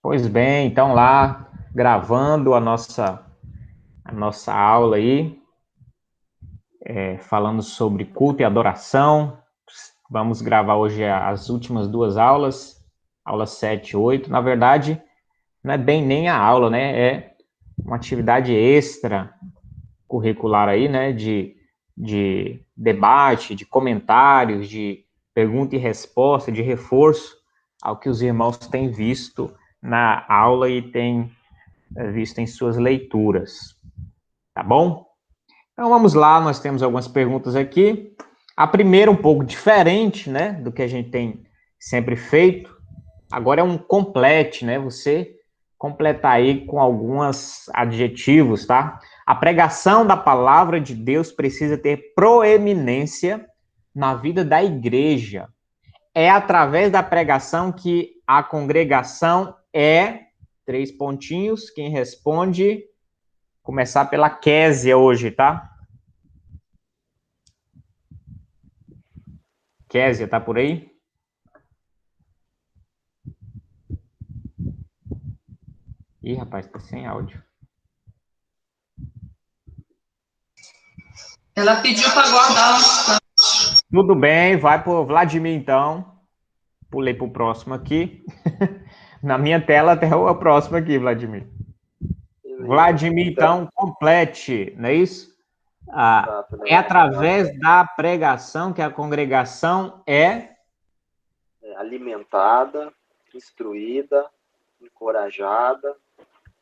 Pois bem, então lá gravando a nossa aula aí, falando sobre culto e adoração. Vamos gravar hoje as últimas duas aulas, aula 7 e 8. Na verdade, não é bem nem a aula, né? É uma atividade extra curricular aí, né? De debate, de comentários, de pergunta e resposta, de reforço ao que os irmãos têm visto na aula e têm visto em suas leituras, tá bom? Então vamos lá, nós temos algumas perguntas aqui. A primeira um pouco diferente, né, do que a gente tem sempre feito. Agora é um complete, né? Você completar aí com alguns adjetivos, tá? A pregação da palavra de Deus precisa ter proeminência na vida da igreja. É através da pregação que a congregação é três pontinhos. Quem responde? Começar pela Késia hoje, tá? Késia, tá por aí? Ih, rapaz, tá sem áudio. Ela pediu para guardar. Tudo bem, vai pro Vladimir então. Pulei pro próximo aqui. Na minha tela até o próximo aqui, Vladimir. Vladimir, então, complete, não é isso? Exato, né? É através da pregação que a congregação é Alimentada, instruída, encorajada,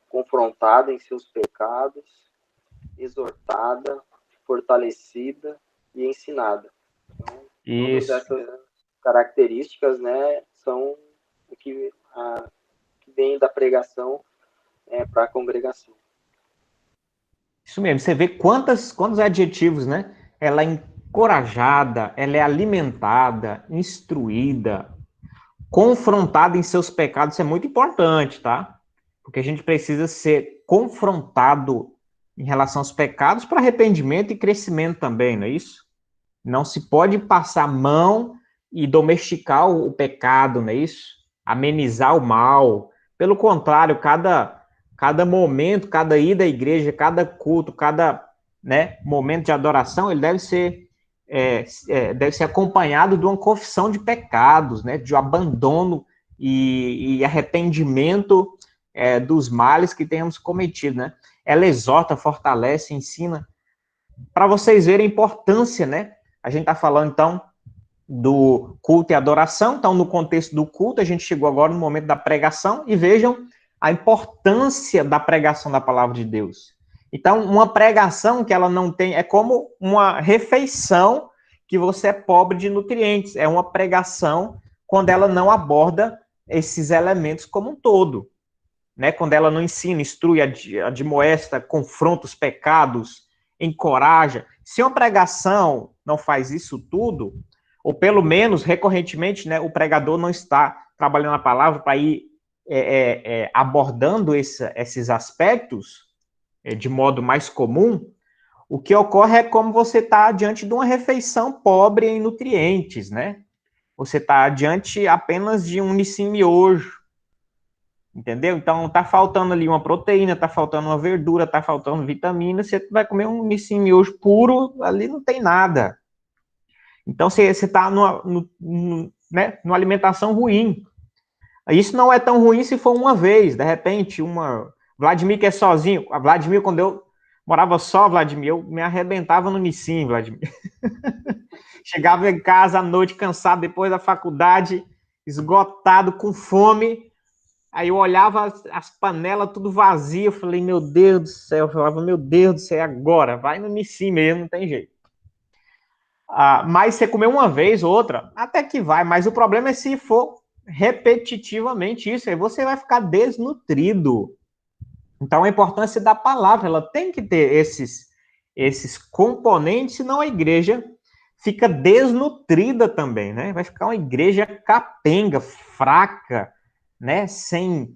confrontada em seus pecados, exortada, fortalecida e ensinada. Então, todas essas características, né, são o que vem da pregação para a congregação. Isso mesmo, você vê quantos adjetivos, né? Ela é encorajada, ela é alimentada, instruída, confrontada em seus pecados. Isso é muito importante, tá? Porque a gente precisa ser confrontado em relação aos pecados para arrependimento e crescimento também, não é isso? Não se pode passar mão e domesticar o pecado, não é isso? Amenizar o mal. Pelo contrário, cada momento, cada ida à igreja, cada culto, cada momento de adoração, ele deve ser acompanhado de uma confissão de pecados, né? De um abandono e arrependimento dos males que tenhamos cometido, né? Ela exorta, fortalece, ensina, para vocês verem a importância, né? A gente está falando, então, do culto e adoração. Então, no contexto do culto, a gente chegou agora no momento da pregação e vejam a importância da pregação da palavra de Deus. Então, uma pregação que ela não tem, é como uma refeição que você é pobre de nutrientes. É uma pregação quando ela não aborda esses elementos como um todo. Né? Quando ela não ensina, instrui, admoesta, confronta os pecados, encoraja. Se uma pregação não faz isso tudo, ou pelo menos, recorrentemente, né, o pregador não está trabalhando a palavra para ir abordando esses aspectos de modo mais comum, o que ocorre é como você está diante de uma refeição pobre em nutrientes, né? Você está diante apenas de um nissim miojo, entendeu? Então, tá faltando ali uma proteína, tá faltando uma verdura, tá faltando vitamina, você vai comer um nissim miojo puro, ali não tem nada. Então, você está numa alimentação ruim. Isso não é tão ruim se for uma vez, de repente, Vladimir que é sozinho. A Vladimir, quando eu morava só, Vladimir, eu me arrebentava no Nissim, Vladimir. Chegava em casa à noite, cansado, depois da faculdade, esgotado, com fome. Aí eu olhava as panelas tudo vazias, eu falei, meu Deus do céu, eu falava, meu Deus do céu, agora, vai no Nissim mesmo, não tem jeito. Mas você comer uma vez ou outra, até que vai, mas o problema é se for repetitivamente isso, aí você vai ficar desnutrido. Então a importância da palavra, ela tem que ter esses componentes, senão a igreja fica desnutrida também, né? Vai ficar uma igreja capenga, fraca, né? Sem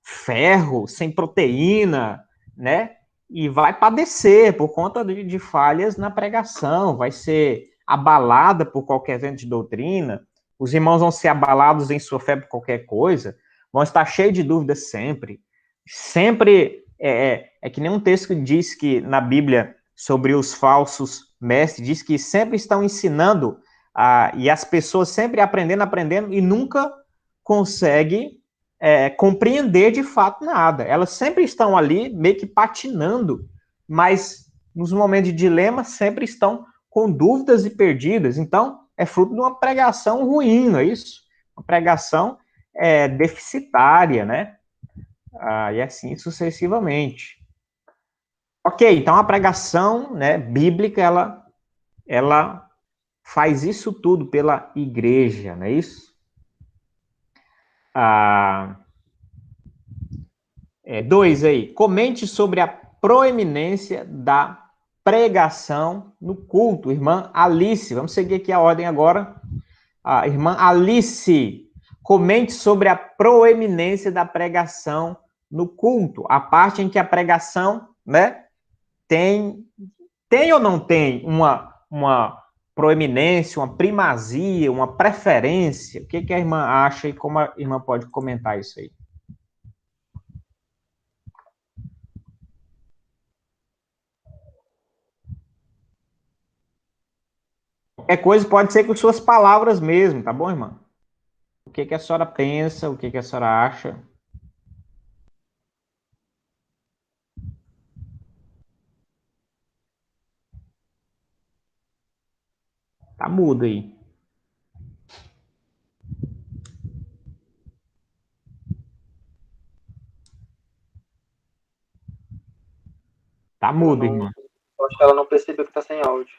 ferro, sem proteína, né? E vai padecer por conta de falhas na pregação, vai ser abalada por qualquer vento de doutrina, os irmãos vão ser abalados em sua fé por qualquer coisa, vão estar cheios de dúvidas sempre. Sempre, é que nem um texto que diz que na Bíblia, sobre os falsos mestres, diz que sempre estão ensinando, e as pessoas sempre aprendendo, e nunca conseguem compreender de fato nada. Elas sempre estão ali, meio que patinando, mas nos momentos de dilema sempre estão com dúvidas e perdidas. Então, é fruto de uma pregação ruim, não é isso? Uma pregação deficitária, né? E assim sucessivamente. Ok, então a pregação, né, bíblica, ela faz isso tudo pela igreja, não é isso? 2 aí, comente sobre a proeminência da pregação no culto. Irmã Alice, vamos seguir aqui a ordem agora. A irmã Alice, comente sobre a proeminência da pregação no culto. A parte em que a pregação, né, tem ou não tem uma proeminência, uma primazia, uma preferência? O que a irmã acha e como a irmã pode comentar isso aí? Qualquer coisa pode ser com suas palavras mesmo, tá bom, irmã? O que a senhora pensa, o que a senhora acha? Tá mudo aí. Tá mudo, irmã. Acho que ela não percebeu que tá sem áudio.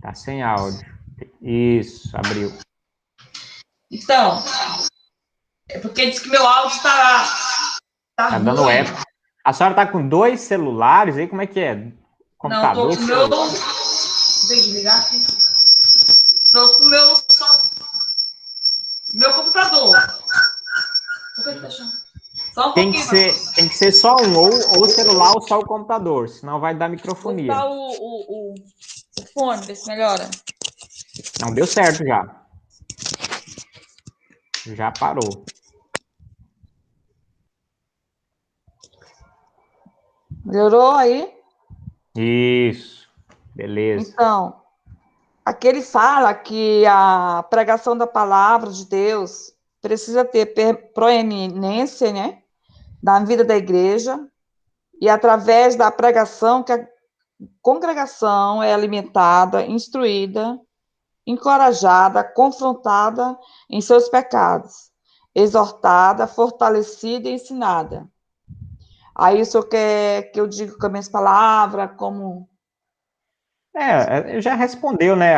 Tá sem áudio. Isso, abriu. Então, é porque diz que meu áudio tá dando ruim. eco. A senhora tá com 2 celulares aí? Como é que é? Computador? Não, tô com meu... Tem que ligar aqui. Tô com meu computador. Por que tá achando? Só um tem que ser só um, ou o celular ou só o computador, senão vai dar microfonia. Vou botar o fone, ver se melhora. Não, deu certo já. Já parou. Melhorou aí? Isso. Beleza. Então, aqui ele fala que a pregação da palavra de Deus precisa ter proeminência, né, na vida da igreja, e através da pregação que a congregação é alimentada, instruída, encorajada, confrontada em seus pecados, exortada, fortalecida e ensinada. Aí o senhor quer que eu diga com as minhas palavras, como... Já respondeu, né?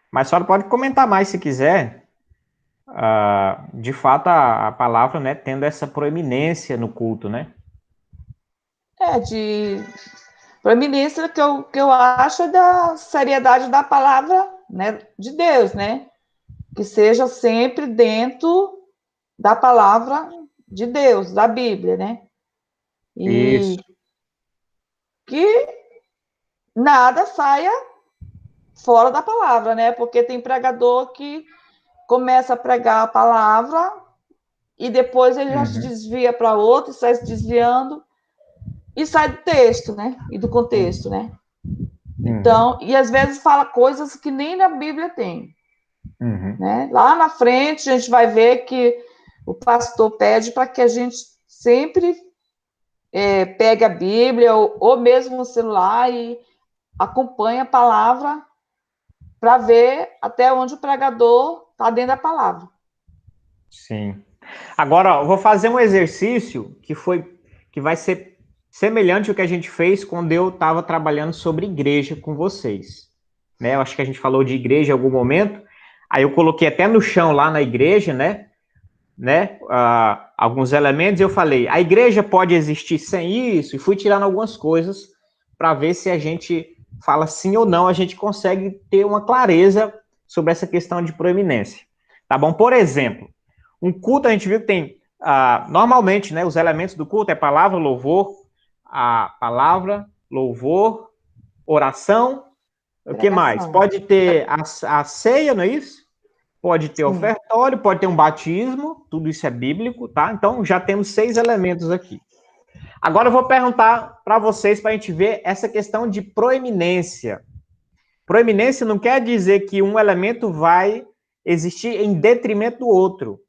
Mas a senhora pode comentar mais se quiser. De fato, a palavra, né, tendo essa proeminência no culto, né? De proeminência que eu acho da seriedade da palavra, né, de Deus, né? Que seja sempre dentro da palavra de Deus, da Bíblia, né? E isso. Que nada saia fora da palavra, né? Porque tem pregador que começa a pregar a palavra e depois ele já se desvia para outro, sai se desviando e sai do texto, né? E do contexto, né? Então, e às vezes fala coisas que nem na Bíblia tem. Né? Lá na frente a gente vai ver que o pastor pede para que a gente sempre pegue a Bíblia ou mesmo o celular e acompanhe a palavra para ver até onde o pregador está dentro da palavra. Sim. Agora, eu vou fazer um exercício que vai ser semelhante ao que a gente fez quando eu estava trabalhando sobre igreja com vocês. Né? Eu acho que a gente falou de igreja em algum momento. Aí eu coloquei até no chão lá na igreja, né? Alguns elementos. E eu falei, a igreja pode existir sem isso? E fui tirando algumas coisas para ver se a gente fala sim ou não, a gente consegue ter uma clareza sobre essa questão de proeminência. Tá bom? Por exemplo, um culto a gente viu que tem, normalmente, né, os elementos do culto é palavra, louvor, oração, o que mais? Pode ter a ceia, não é isso? pode ter ofertório, pode ter um batismo, tudo isso é bíblico, tá? Então, já temos 6 elementos aqui. Agora eu vou perguntar para vocês, para a gente ver essa questão de proeminência. Proeminência não quer dizer que um elemento vai existir em detrimento do outro,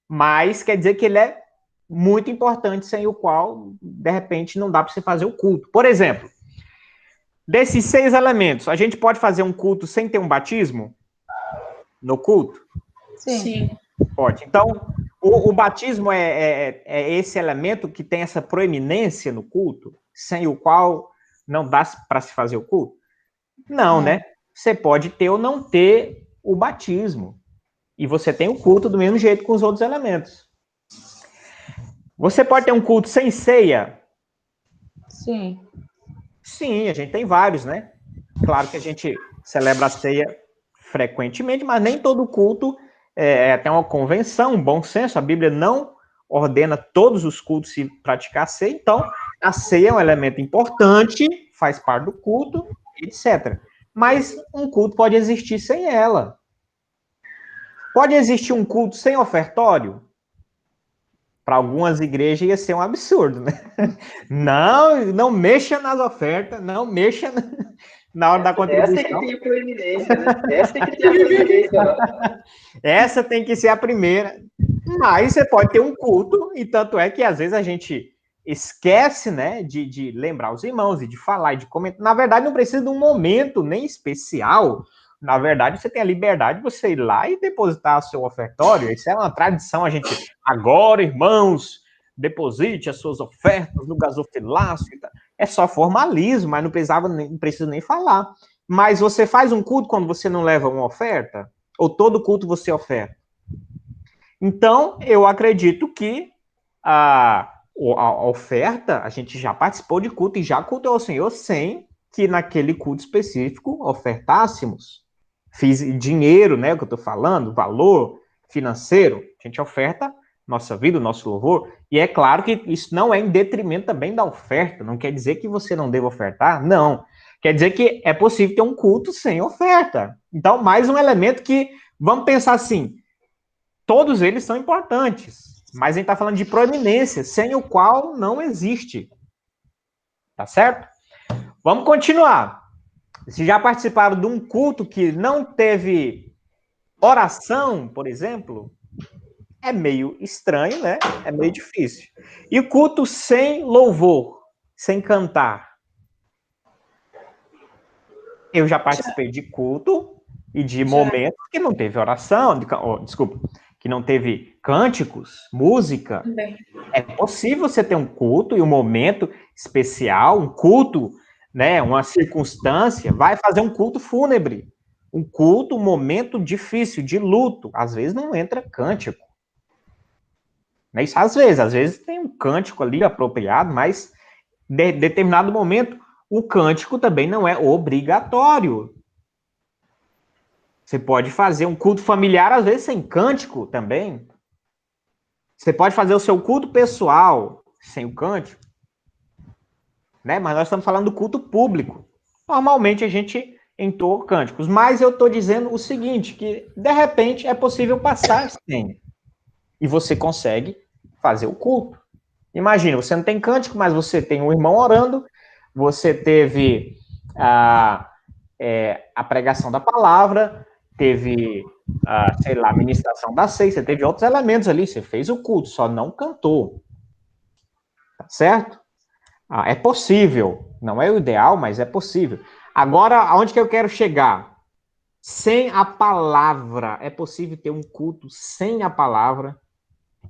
mas quer dizer que ele é muito importante, sem o qual, de repente, não dá para você fazer o culto. Por exemplo, desses 6 elementos, a gente pode fazer um culto sem ter um batismo no culto? Sim. Pode. Então, o batismo é esse elemento que tem essa proeminência no culto, sem o qual não dá para se fazer o culto? Não, né? Você pode ter ou não ter o batismo. E você tem o culto do mesmo jeito com os outros elementos. Você pode ter um culto sem ceia? Sim. Sim, a gente tem vários, né? Claro que a gente celebra a ceia frequentemente, mas nem todo culto tem uma convenção, um bom senso. A Bíblia não ordena todos os cultos se praticar a ceia, então a ceia é um elemento importante, faz parte do culto, etc. Mas um culto pode existir sem ela. Pode existir um culto sem ofertório? Para algumas igrejas ia ser um absurdo, né? Não mexa nas ofertas, não mexa na hora da contribuição. Essa é que tem a proeminência, né? Essa tem que ter a proeminência. Essa tem que ser a primeira. Mas você pode ter um culto, e tanto é que às vezes a gente esquece, né, de lembrar os irmãos e de falar e de comentar. Na verdade, não precisa de um momento nem especial. Na verdade, você tem a liberdade de você ir lá e depositar o seu ofertório. Isso é uma tradição, a gente... Agora, irmãos, deposite as suas ofertas no gasofilácio. É só formalismo, mas não precisa nem falar. Mas você faz um culto quando você não leva uma oferta? Ou todo culto você oferta? Então, eu acredito que a oferta, a gente já participou de culto e já cultuou o Senhor sem que naquele culto específico ofertássemos. Fiz dinheiro, né, o que eu estou falando, valor financeiro, a gente oferta nossa vida, o nosso louvor, e é claro que isso não é em detrimento também da oferta, não quer dizer que você não deva ofertar, não. Quer dizer que é possível ter um culto sem oferta. Então, mais um elemento que, vamos pensar assim, todos eles são importantes, mas a gente está falando de proeminência, sem o qual não existe. Tá certo? Vamos continuar. Se já participaram de um culto que não teve oração, por exemplo, é meio estranho, né? É meio difícil. E o culto sem louvor, sem cantar? Eu já participei de culto e de momentos que não teve oração, que não teve cânticos, música. É possível você ter um culto e um momento especial, um culto, né, uma circunstância, vai fazer um culto fúnebre, um culto, um momento difícil, de luto. Às vezes não entra cântico. Né? Isso às vezes tem um cântico ali apropriado, mas em determinado momento o cântico também não é obrigatório. Você pode fazer um culto familiar, às vezes, sem cântico também. Você pode fazer o seu culto pessoal sem o cântico. Né? Mas nós estamos falando do culto público. Normalmente a gente entoa cânticos. Mas eu estou dizendo o seguinte, que de repente é possível passar sem. E você consegue fazer o culto. Imagina, você não tem cântico, mas você tem um irmão orando, você teve a pregação da palavra, teve, sei lá, a ministração da ceia, você teve outros elementos ali, você fez o culto, só não cantou. Tá certo? É possível, não é o ideal, mas é possível. Agora, aonde que eu quero chegar? Sem a palavra, é possível ter um culto sem a palavra?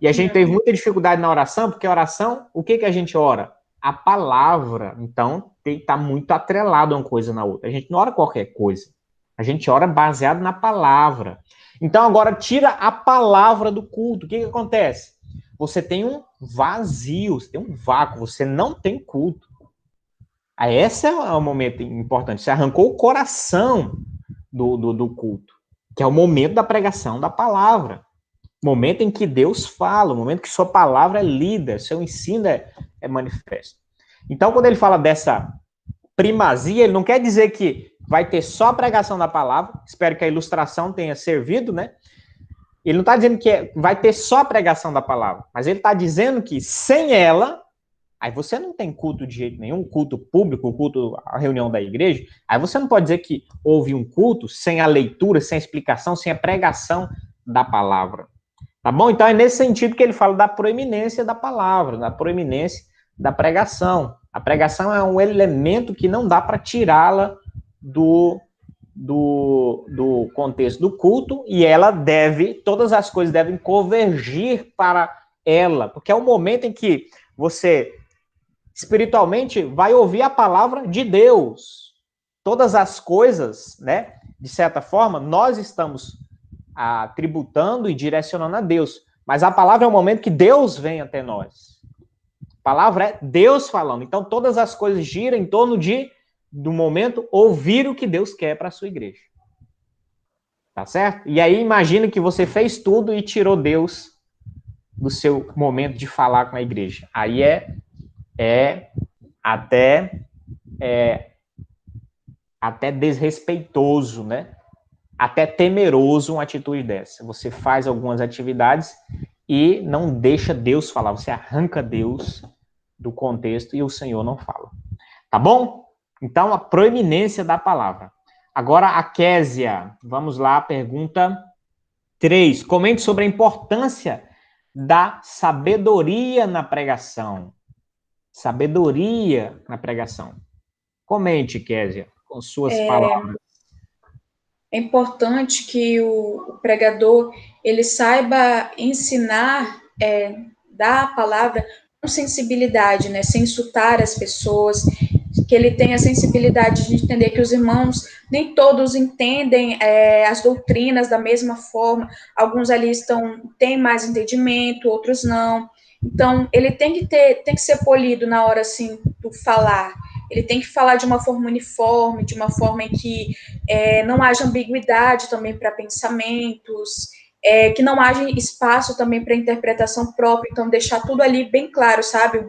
E a gente teve muita dificuldade na oração, porque a oração, o que a gente ora? A palavra. Então, está muito atrelado uma coisa na outra. A gente não ora qualquer coisa. A gente ora baseado na palavra. Então, agora, tira a palavra do culto. O que acontece? Você tem um vazio, você tem um vácuo, você não tem culto. Aí, esse é o momento importante. Você arrancou o coração do culto, que é o momento da pregação da palavra. Momento em que Deus fala, o momento que sua palavra é lida, seu ensino é manifesto. Então, quando ele fala dessa primazia, ele não quer dizer que vai ter só a pregação da palavra. Espero que a ilustração tenha servido, né? Ele não está dizendo que vai ter só a pregação da palavra, mas ele está dizendo que sem ela, aí você não tem culto de jeito nenhum, culto público, culto, a reunião da igreja, aí você não pode dizer que houve um culto sem a leitura, sem a explicação, sem a pregação da palavra. Tá bom? Então é nesse sentido que ele fala da proeminência da palavra, da proeminência da pregação. A pregação é um elemento que não dá para tirá-la do contexto do culto, e ela todas as coisas devem convergir para ela, porque é o momento em que você espiritualmente vai ouvir a palavra de Deus. Todas as coisas, né, de certa forma, nós estamos tributando e direcionando a Deus, mas a palavra é o momento que Deus vem até nós. A palavra é Deus falando, então todas as coisas giram em torno do momento ouvir o que Deus quer para a sua igreja. Tá certo? E aí imagina que você fez tudo e tirou Deus do seu momento de falar com a igreja. Aí até desrespeitoso, né? Até temeroso uma atitude dessa. Você faz algumas atividades e não deixa Deus falar. Você arranca Deus do contexto e o Senhor não fala. Tá bom? Então, a proeminência da palavra. Agora, a Késia. Vamos lá, pergunta 3. Comente sobre a importância da sabedoria na pregação. Sabedoria na pregação. Comente, Késia, com suas palavras. É importante que o pregador ele saiba ensinar, dar a palavra com sensibilidade, né, sem insultar as pessoas, que ele tenha a sensibilidade de entender que os irmãos, nem todos entendem as doutrinas da mesma forma, alguns ali têm mais entendimento, outros não. Então, ele tem que ser polido na hora, assim, do falar. Ele tem que falar de uma forma uniforme, de uma forma em que não haja ambiguidade também para pensamentos, que não haja espaço também para interpretação própria, então deixar tudo ali bem claro, sabe?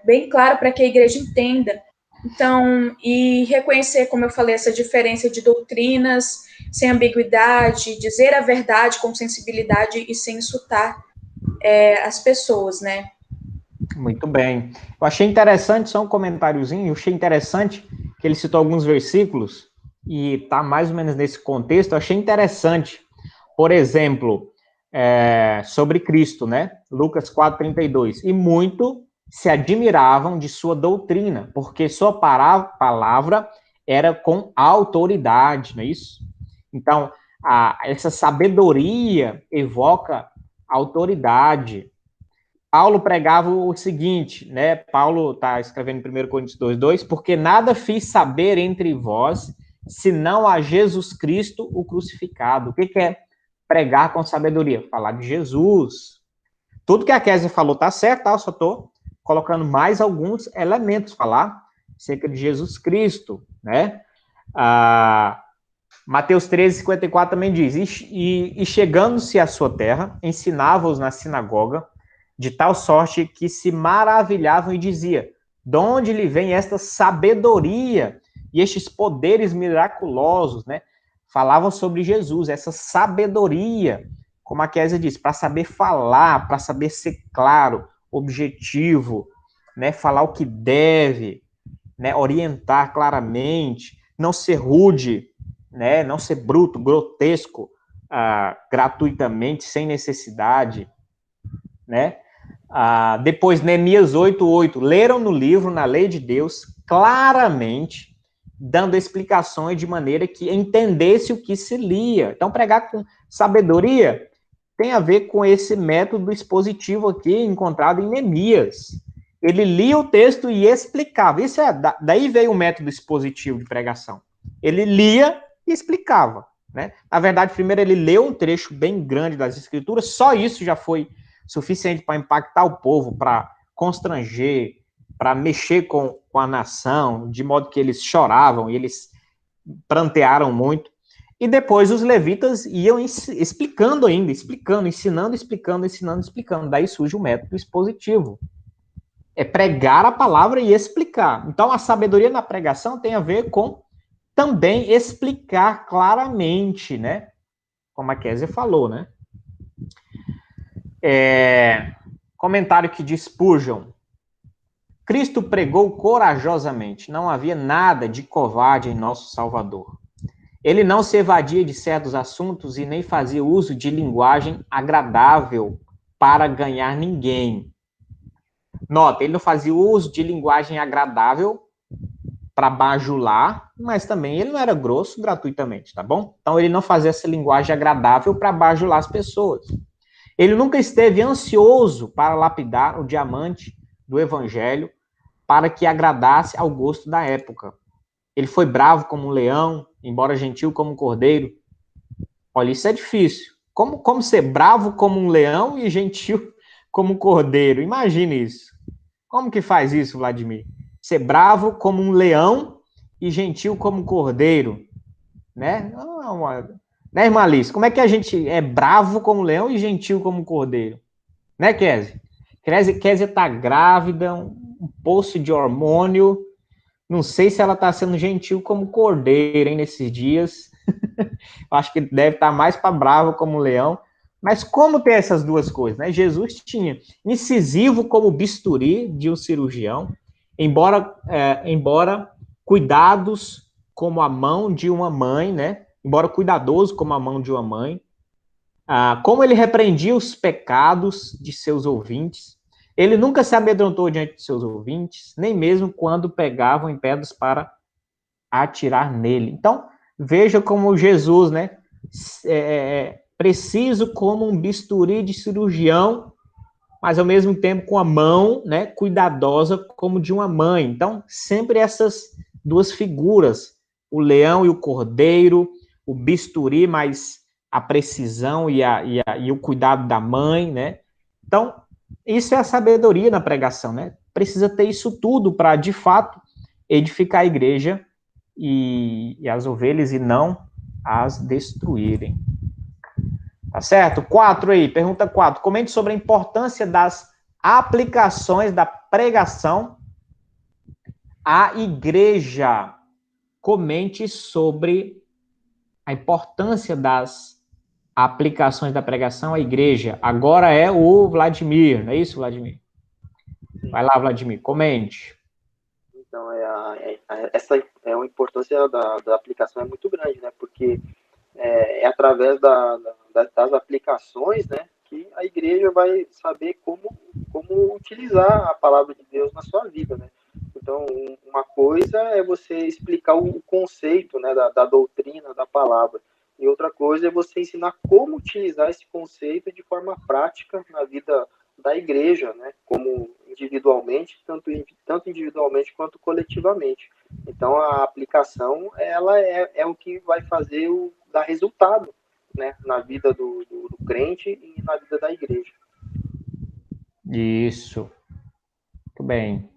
Bem claro para que a igreja entenda. Então, e reconhecer, como eu falei, essa diferença de doutrinas, sem ambiguidade, dizer a verdade com sensibilidade e sem insultar as pessoas, né? Muito bem. Eu achei interessante, só um comentáriozinho, eu achei interessante que ele citou alguns versículos e está mais ou menos nesse contexto. Eu achei interessante, por exemplo, sobre Cristo, né? Lucas 4:32. E muito se admiravam de sua doutrina, porque sua palavra era com autoridade, não é isso? Então, essa sabedoria evoca autoridade. Paulo pregava o seguinte, né? Paulo está escrevendo em 1 Coríntios 2:2, porque nada fiz saber entre vós, senão a Jesus Cristo, o crucificado. O que é pregar com sabedoria? Falar de Jesus. Tudo que a Kézia falou está certo, tá? Eu só estou colocando mais alguns elementos, falar acerca de Jesus Cristo, né? Mateus 13:54 também diz, e chegando-se à sua terra, ensinava-os na sinagoga, de tal sorte que se maravilhavam e dizia, de onde lhe vem esta sabedoria e estes poderes miraculosos, né? Falavam sobre Jesus, essa sabedoria, como a Kézia diz, para saber falar, para saber ser claro, objetivo, né? Falar o que deve, né? Orientar claramente, não ser rude, né? Não ser bruto, grotesco, gratuitamente, sem necessidade, né? Depois, Neemias 8:8, leram no livro, na lei de Deus, claramente, dando explicações de maneira que entendesse o que se lia. Então, pregar com sabedoria tem a ver com esse método expositivo aqui, encontrado em Neemias. Ele lia o texto e explicava. Daí veio o método expositivo de pregação. Ele lia e explicava, né? Na verdade, primeiro ele leu um trecho bem grande das Escrituras, só isso já foi suficiente para impactar o povo, para constranger, para mexer com a nação, de modo que eles choravam e eles prantearam muito. E depois os levitas iam explicando ainda, ensinando, explicando. Daí surge o método expositivo. É pregar a palavra e explicar. Então, a sabedoria na pregação tem a ver com também explicar claramente, né? Como a Kézia falou, né? Comentário que diz Spurgeon: Cristo pregou corajosamente, não havia nada de covarde em nosso Salvador. Ele não se evadia de certos assuntos e nem fazia uso de linguagem agradável para ganhar ninguém. Nota, ele não fazia uso de linguagem agradável para bajular, mas também ele não era grosso gratuitamente, tá bom? Então ele não fazia essa linguagem agradável para bajular as pessoas. Ele nunca esteve ansioso para lapidar o diamante do evangelho para que agradasse ao gosto da época. Ele foi bravo como um leão, embora gentil como um cordeiro. Olha, isso é difícil. Como ser bravo como um leão e gentil como um cordeiro? Imagine isso. Como que faz isso, Vladimir? Ser bravo como um leão e gentil como um cordeiro, né? Né, irmã Alice? Como é que a gente é bravo como um leão e gentil como um cordeiro? Né, Kézia? Kézia tá grávida, um poço de hormônio. Não sei se ela tá sendo gentil como cordeiro, hein, nesses dias. Acho que deve estar mais para bravo como um leão. Mas como ter essas duas coisas, né? Jesus tinha incisivo como bisturi de um cirurgião, embora cuidados como a mão de uma mãe, né? Embora cuidadoso como a mão de uma mãe. Como ele repreendia os pecados de seus ouvintes. Ele nunca se amedrontou diante de seus ouvintes, nem mesmo quando pegavam em pedras para atirar nele. Então, veja como Jesus, né? Preciso como um bisturi de cirurgião, mas ao mesmo tempo com a mão, né, cuidadosa como de uma mãe. Então, sempre essas duas figuras, o leão e o cordeiro, o bisturi, mas a precisão e o cuidado da mãe, né? Então, isso é a sabedoria na pregação, né? Precisa ter isso tudo para, de fato, edificar a igreja e as ovelhas e não as destruírem. Tá certo? 4 aí, pergunta 4. Comente sobre a importância das aplicações da pregação à igreja. Comente sobre a importância das aplicações da pregação à igreja. Agora é o Vladimir, não é isso, Vladimir? Vai lá, Vladimir, comente. Então, essa a importância da aplicação é muito grande, né? Porque é através das aplicações, né, que a igreja vai saber como utilizar a palavra de Deus na sua vida, né? Então, uma coisa é você explicar o conceito, né, da doutrina, da palavra, e outra coisa é você ensinar como utilizar esse conceito de forma prática na vida da igreja, né, como individualmente, tanto individualmente quanto coletivamente. Então, a aplicação, ela é o que vai fazer dar resultado, né, na vida do crente e na vida da igreja. Isso. Muito bem.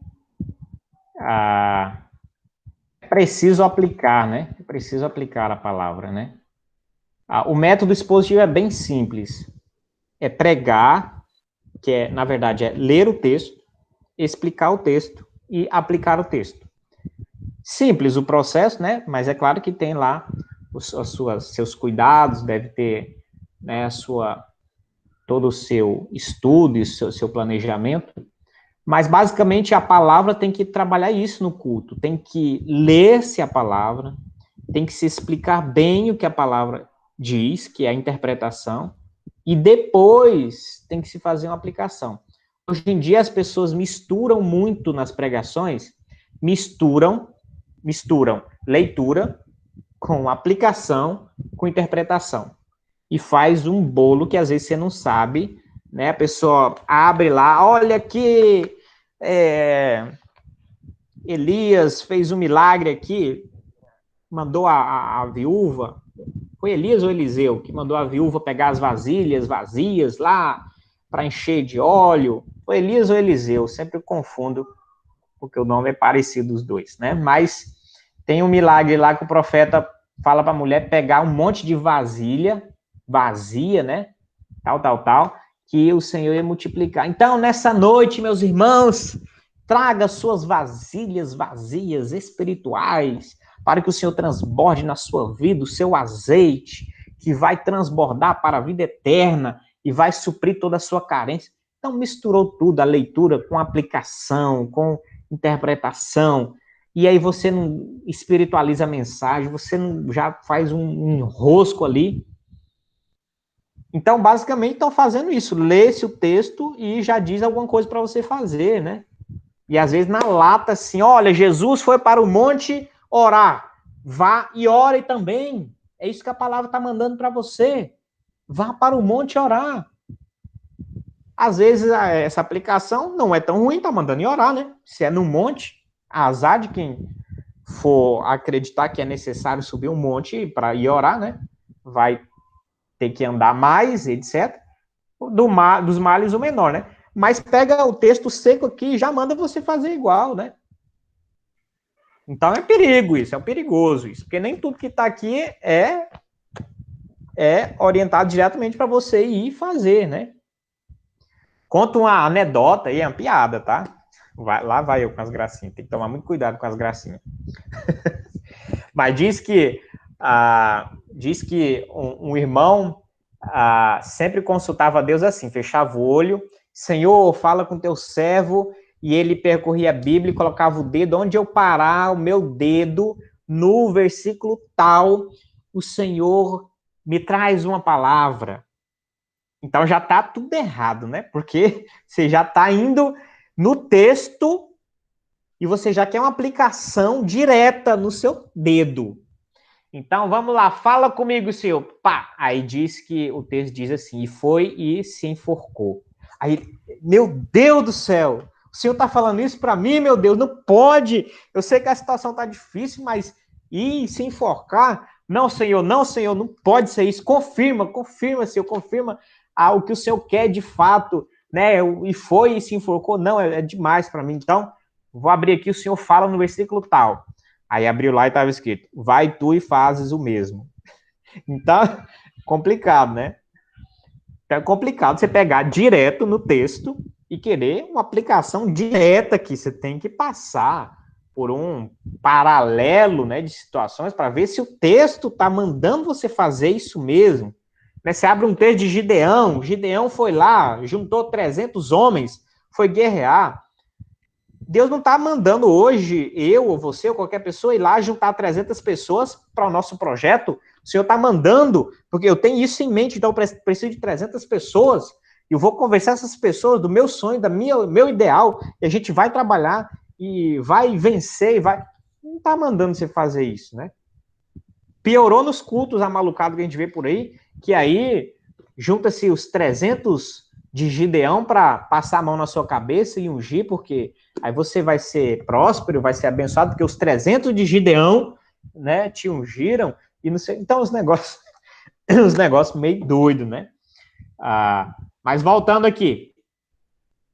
É preciso aplicar, né? É preciso aplicar a palavra, né? O método expositivo é bem simples. É pregar, que na verdade, é ler o texto, explicar o texto e aplicar o texto. Simples o processo, né? Mas é claro que tem lá seus cuidados, deve ter, né, todo o seu estudo e seu planejamento. Mas, basicamente, a palavra tem que trabalhar isso no culto. Tem que ler-se a palavra, tem que se explicar bem o que a palavra diz, que é a interpretação, e depois tem que se fazer uma aplicação. Hoje em dia, as pessoas misturam muito nas pregações, misturam leitura com aplicação, com interpretação. E faz um bolo que, às vezes, você não sabe, né? A pessoa abre lá, olha aqui, Elias fez um milagre aqui, mandou a viúva, foi Elias ou Eliseu, que mandou a viúva pegar as vasilhas vazias lá, para encher de óleo, foi Elias ou Eliseu, sempre confundo, porque o nome é parecido dos dois, né? Mas tem um milagre lá que o profeta fala para a mulher pegar um monte de vasilha vazia, né? Tal, que o Senhor ia multiplicar. Então, nessa noite, meus irmãos, traga suas vasilhas vazias espirituais, para que o Senhor transborde na sua vida o seu azeite, que vai transbordar para a vida eterna e vai suprir toda a sua carência. Então, misturou tudo, a leitura com aplicação, com interpretação, e aí você não espiritualiza a mensagem, você não, já faz um enrosco ali. Então, basicamente, estão fazendo isso. Lê-se o texto e já diz alguma coisa para você fazer, né? E às vezes na lata, assim, olha, Jesus foi para o monte orar. Vá e ore também. É isso que a palavra está mandando para você. Vá para o monte orar. Às vezes essa aplicação não é tão ruim, está mandando ir orar, né? Se é no monte, azar de quem for acreditar que é necessário subir um monte para ir orar, né? Vai ter que andar mais, etc. Dos males o menor, né? Mas pega o texto seco aqui e já manda você fazer igual, né? Então é perigo isso, é perigoso isso, porque nem tudo que está aqui é orientado diretamente para você ir fazer, né? Conta uma anedota aí, é uma piada, tá? Lá vai eu com as gracinhas, tem que tomar muito cuidado com as gracinhas. Mas diz que um irmão sempre consultava a Deus assim, fechava o olho, Senhor, fala com teu servo, e ele percorria a Bíblia e colocava o dedo onde eu parar o meu dedo no versículo tal, o Senhor me traz uma palavra. Então já está tudo errado, né? Porque você já está indo no texto e você já quer uma aplicação direta no seu dedo. Então, vamos lá, fala comigo, Senhor. Pá! Aí diz que o texto diz assim, e foi e se enforcou. Aí, meu Deus do céu, o Senhor está falando isso para mim, meu Deus, não pode. Eu sei que a situação está difícil, mas ir se enforcar? Não, Senhor, não pode ser isso. Confirma, Senhor, confirma o que o Senhor quer de fato, né? E foi e se enforcou. Não, é demais para mim. Então, vou abrir aqui, o Senhor fala no versículo tal. Aí abriu lá e estava escrito, vai tu e fazes o mesmo. Então, complicado, né? É complicado você pegar direto no texto e querer uma aplicação direta que você tem que passar por um paralelo, né, de situações para ver se o texto está mandando você fazer isso mesmo. Né, você abre um texto de Gideão foi lá, juntou 300 homens, foi guerrear. Deus não está mandando hoje, eu ou você ou qualquer pessoa ir lá juntar 300 pessoas para o nosso projeto. O Senhor está mandando, porque eu tenho isso em mente, então eu preciso de 300 pessoas, e eu vou conversar essas pessoas do meu sonho, meu ideal, e a gente vai trabalhar, e vai vencer, e vai... Não está mandando você fazer isso, né? Piorou nos cultos amalucados que a gente vê por aí, que aí junta-se os 300 de Gideão para passar a mão na sua cabeça e ungir, porque aí você vai ser próspero, vai ser abençoado, porque os 300 de Gideão, né, te ungiram, e não sei, então os negócios meio doidos, né? Mas voltando aqui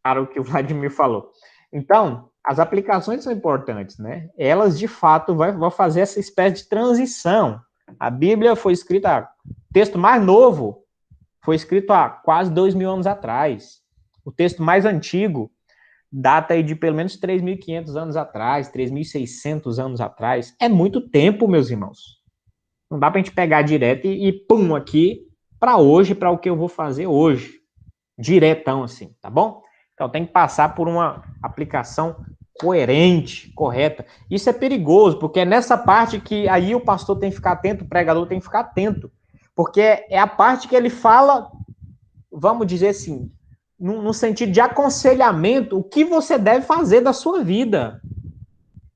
para o que o Vladimir falou. Então, as aplicações são importantes, né? Elas, de fato, vão fazer essa espécie de transição. A Bíblia foi escrita, o texto mais novo foi escrito há quase 2.000 anos atrás. O texto mais antigo data aí de pelo menos 3.500 anos atrás, 3.600 anos atrás. É muito tempo, meus irmãos. Não dá para a gente pegar direto e pum, aqui, para hoje, para o que eu vou fazer hoje. Diretão assim, tá bom? Então tem que passar por uma aplicação coerente, correta. Isso é perigoso, porque é nessa parte que aí o pastor tem que ficar atento, o pregador tem que ficar atento. Porque é a parte que ele fala, vamos dizer assim, no sentido de aconselhamento, o que você deve fazer da sua vida.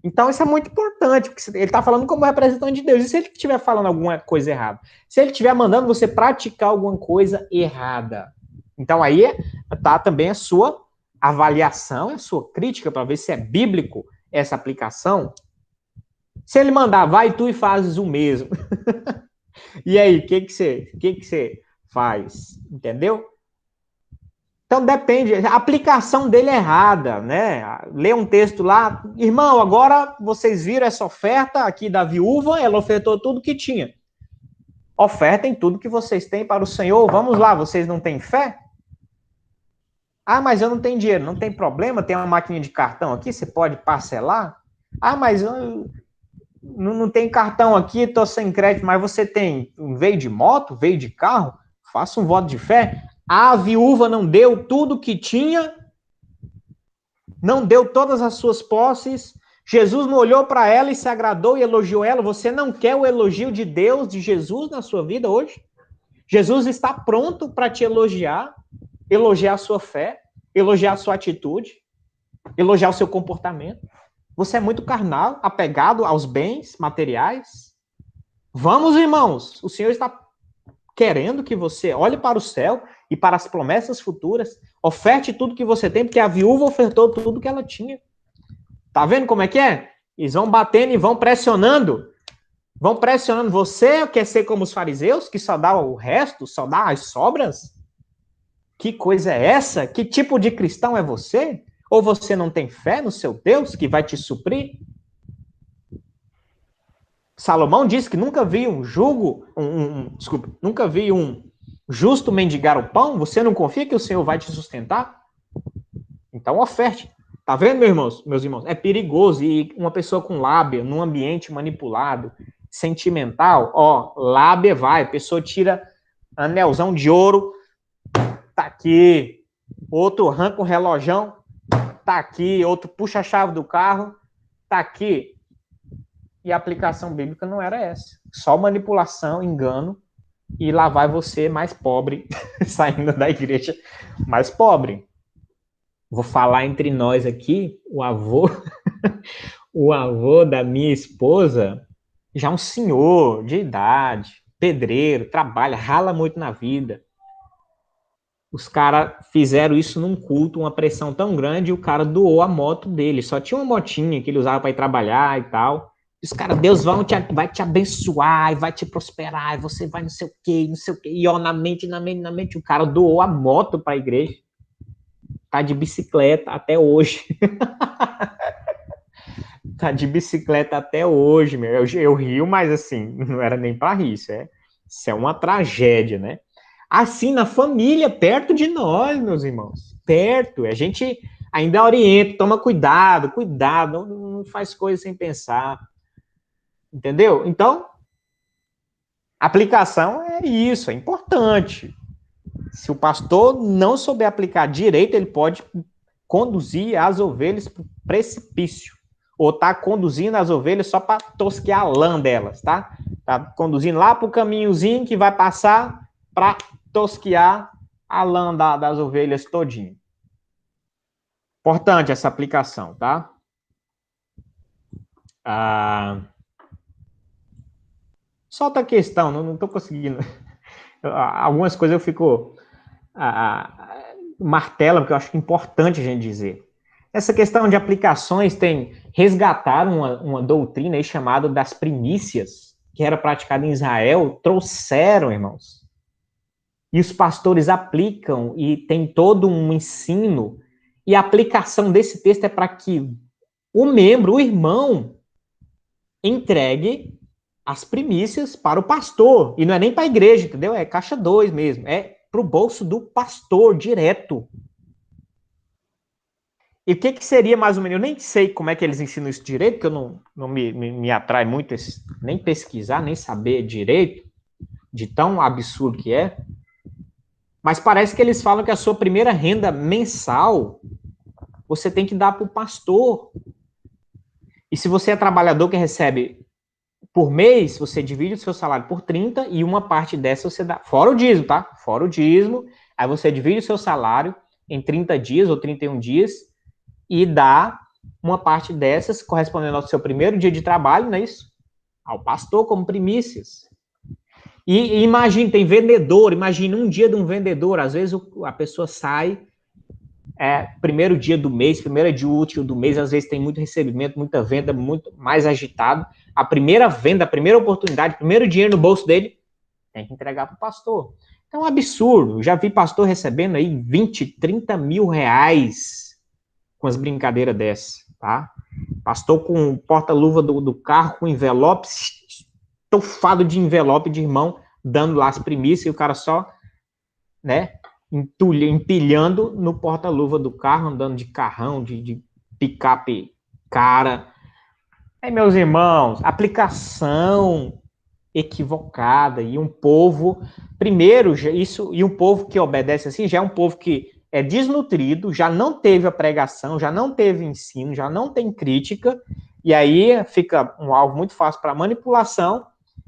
Então, isso é muito importante, porque ele está falando como representante de Deus. E se ele estiver falando alguma coisa errada? Se ele estiver mandando você praticar alguma coisa errada? Então, aí está também a sua avaliação, a sua crítica, para ver se é bíblico essa aplicação. Se ele mandar, vai tu e fazes o mesmo. E aí, o que você faz? Entendeu? Então depende, a aplicação dele é errada, né? Lê um texto lá, irmão, agora vocês viram essa oferta aqui da viúva, ela ofertou tudo que tinha. Ofertem tudo que vocês têm para o Senhor, vamos lá, vocês não têm fé? Ah, mas eu não tenho dinheiro, não tem problema, tem uma máquina de cartão aqui, você pode parcelar? Ah, mas não tem cartão aqui, tô sem crédito, mas você tem, veio de moto, veio de carro, faça um voto de fé. A viúva não deu tudo que tinha, não deu todas as suas posses. Jesus não olhou para ela e se agradou e elogiou ela. Você não quer o elogio de Deus, de Jesus na sua vida hoje? Jesus está pronto para te elogiar, elogiar a sua fé, elogiar a sua atitude, elogiar o seu comportamento. Você é muito carnal, apegado aos bens materiais. Vamos, irmãos, o Senhor está querendo que você olhe para o céu e para as promessas futuras, oferte tudo que você tem, porque a viúva ofertou tudo que ela tinha. Tá vendo como é que é? Eles vão batendo e vão pressionando. Vão pressionando. Você quer ser como os fariseus, que só dá o resto, só dá as sobras? Que coisa é essa? Que tipo de cristão é você? Ou você não tem fé no seu Deus que vai te suprir? Salomão disse que nunca vi um justo mendigar o pão. Você não confia que o Senhor vai te sustentar? Então oferte. Tá vendo, meus irmãos? É perigoso. E uma pessoa com lábia, num ambiente manipulado, sentimental, lábia vai. A pessoa tira anelzão de ouro, tá aqui. Outro arranca o relojão, tá aqui. Outro puxa a chave do carro, tá aqui. E a aplicação bíblica não era essa. Só manipulação, engano, e lá vai você mais pobre, saindo da igreja mais pobre. Vou falar entre nós aqui, o avô da minha esposa, já um senhor de idade, pedreiro, trabalha, rala muito na vida. Os caras fizeram isso num culto, uma pressão tão grande, e o cara doou a moto dele. Só tinha uma motinha que ele usava para ir trabalhar e tal. Os caras, Deus vai te abençoar, e vai te prosperar, e você vai não sei o quê. E na mente, o cara doou a moto para a igreja. Tá de bicicleta até hoje. Tá de bicicleta até hoje, meu. Eu rio, mas assim, não era nem para rir. Isso é uma tragédia, né? Assim, na família, perto de nós, meus irmãos. Perto. A gente ainda orienta, toma cuidado, não faz coisa sem pensar. Entendeu? Então, aplicação é isso, é importante. Se o pastor não souber aplicar direito, ele pode conduzir as ovelhas para o precipício. Ou tá conduzindo as ovelhas só para tosquear a lã delas, tá? Tá conduzindo lá para o caminhozinho que vai passar para tosquear a lã das ovelhas todinho. Importante essa aplicação, tá? Solta a questão, não estou conseguindo. Algumas coisas eu fico martela, porque eu acho importante a gente dizer. Essa questão de aplicações resgataram uma doutrina aí chamada das primícias, que era praticada em Israel, trouxeram, irmãos. E os pastores aplicam, e tem todo um ensino, e a aplicação desse texto é para que o irmão, entregue as primícias para o pastor. E não é nem para a igreja, entendeu? É caixa 2 mesmo. É para o bolso do pastor, direto. E o que seria mais ou menos? Eu nem sei como é que eles ensinam isso direito, porque eu não me atrai muito nem pesquisar, nem saber direito, de tão absurdo que é. Mas parece que eles falam que a sua primeira renda mensal você tem que dar para o pastor. E se você é trabalhador que recebe por mês, você divide o seu salário por 30 e uma parte dessa você dá, fora o dízimo, tá? Fora o dízimo, aí você divide o seu salário em 30 dias ou 31 dias e dá uma parte dessas, correspondendo ao seu primeiro dia de trabalho, não é isso? Ao pastor, como primícias. E imagine, tem vendedor, imagine um dia de um vendedor, às vezes a pessoa sai, primeiro dia do mês, primeiro dia útil do mês, às vezes tem muito recebimento, muita venda, muito mais agitado. A primeira venda, a primeira oportunidade, o primeiro dinheiro no bolso dele, tem que entregar para o pastor. É um absurdo. Eu já vi pastor recebendo aí 20, 30 mil reais com as brincadeiras dessas, tá? Pastor com porta-luva do carro, com envelope, estofado de envelope de irmão, dando lá as primícias, e o cara só, né, empilhando no porta-luva do carro, andando de carrão, de picape cara. Aí, meus irmãos, aplicação equivocada e um povo, primeiro, isso, e um povo que obedece assim, já é um povo que é desnutrido, já não teve a pregação, já não teve ensino, já não tem crítica, e aí fica um alvo muito fácil para manipulação,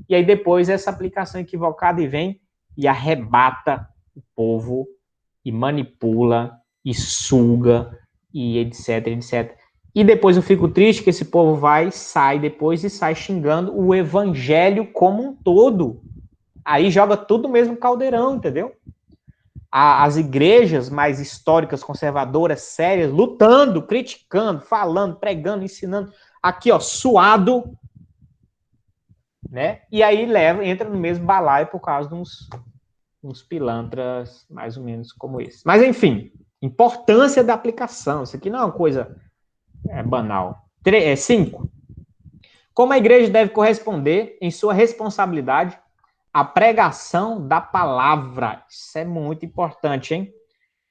e aí depois essa aplicação equivocada e vem e arrebata o povo, e manipula, e suga, e etc, etc. E depois eu fico triste que esse povo vai, sai depois e sai xingando o evangelho como um todo. Aí joga tudo mesmo caldeirão, entendeu? As igrejas mais históricas, conservadoras, sérias, lutando, criticando, falando, pregando, ensinando, aqui, ó, suado, né? E aí entra no mesmo balaio por causa de uns pilantras mais ou menos como esse. Mas, enfim, importância da aplicação. Isso aqui não é uma coisa banal. 5. Como a igreja deve corresponder em sua responsabilidade à pregação da palavra. Isso é muito importante, hein?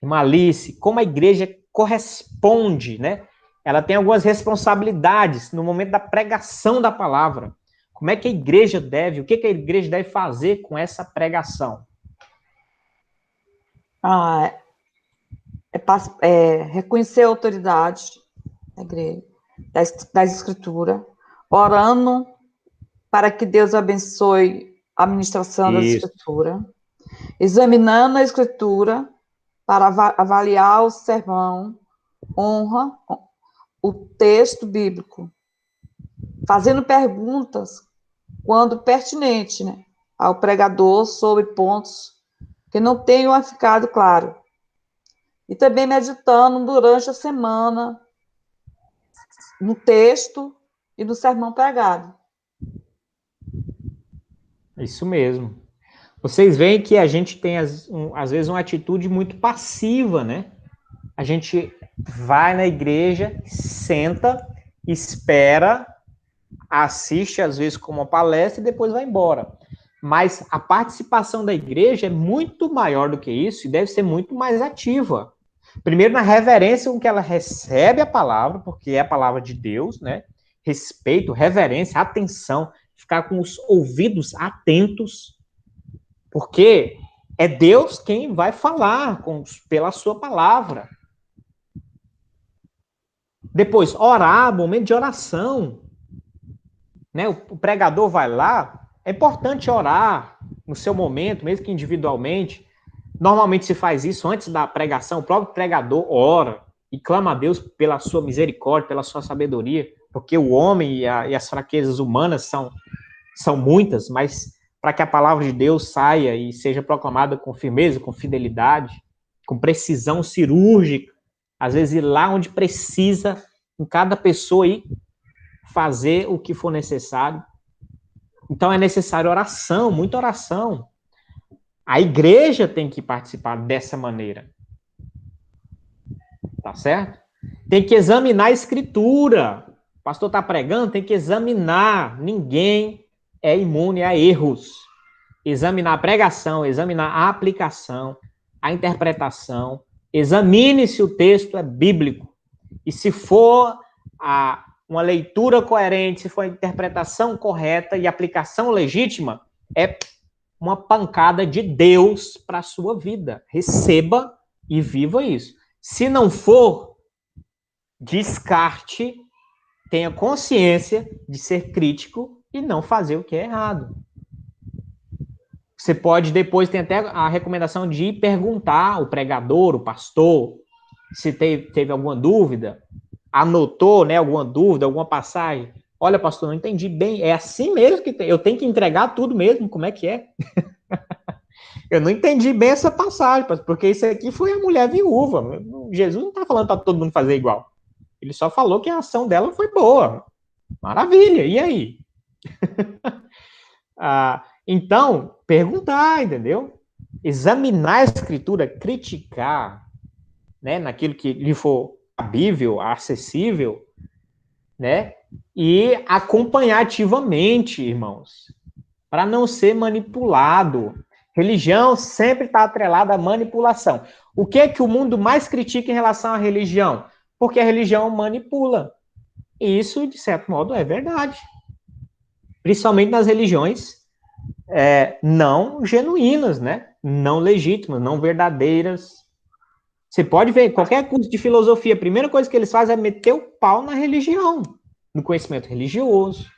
Irmã Alice, como a igreja corresponde, né? Ela tem algumas responsabilidades no momento da pregação da palavra. Como é que a igreja deve, o que a igreja deve fazer com essa pregação? Reconhecer a autoridade da igreja, das escrituras, orando para que Deus abençoe a administração das escrituras, examinando a escritura para avaliar o sermão, honra o texto bíblico, fazendo perguntas quando pertinente, né, ao pregador sobre pontos que não tenham ficado claro. E também meditando durante a semana no texto e no sermão pregado. Isso mesmo. Vocês veem que a gente tem, às vezes, uma atitude muito passiva, né? A gente vai na igreja, senta, espera, assiste, às vezes, como uma palestra e depois vai embora. Mas a participação da igreja é muito maior do que isso e deve ser muito mais ativa. Primeiro, na reverência com que ela recebe a palavra, porque é a palavra de Deus, né? Respeito, reverência, atenção, ficar com os ouvidos atentos, porque é Deus quem vai falar pela sua palavra. Depois, orar, momento de oração. Né? O pregador vai lá, é importante orar no seu momento, mesmo que individualmente. Normalmente se faz isso antes da pregação, o próprio pregador ora e clama a Deus pela sua misericórdia, pela sua sabedoria, porque o homem e as fraquezas humanas são muitas, mas para que a palavra de Deus saia e seja proclamada com firmeza, com fidelidade, com precisão cirúrgica, às vezes ir lá onde precisa, em cada pessoa aí, fazer o que for necessário. Então é necessário oração, muita oração. A igreja tem que participar dessa maneira. Tá certo? Tem que examinar a escritura. O pastor está pregando, tem que examinar. Ninguém é imune a erros. Examinar a pregação, examinar a aplicação, a interpretação. Examine se o texto é bíblico. E se for uma leitura coerente, se for a interpretação correta e aplicação legítima, é uma pancada de Deus para a sua vida. Receba e viva isso. Se não for, descarte, tenha consciência de ser crítico e não fazer o que é errado. Você pode depois, tem até a recomendação de ir perguntar ao pregador, o pastor, se teve alguma dúvida, anotou, né, alguma dúvida, alguma passagem. Olha, pastor, não entendi bem. É assim mesmo que eu tenho que entregar tudo mesmo? Como é que é? Eu não entendi bem essa passagem, porque isso aqui foi a mulher viúva. Jesus não está falando para todo mundo fazer igual. Ele só falou que a ação dela foi boa. Maravilha, e aí? Então, perguntar, entendeu? Examinar a escritura, criticar, né, naquilo que lhe for cabível, acessível, né? E acompanhar ativamente, irmãos, para não ser manipulado. Religião sempre está atrelada à manipulação. O que é que o mundo mais critica em relação à religião? Porque a religião manipula. E isso, de certo modo, é verdade. Principalmente nas religiões não genuínas, né? Não legítimas, não verdadeiras. Você pode ver, qualquer curso de filosofia, a primeira coisa que eles fazem é meter o pau na religião, no conhecimento religioso.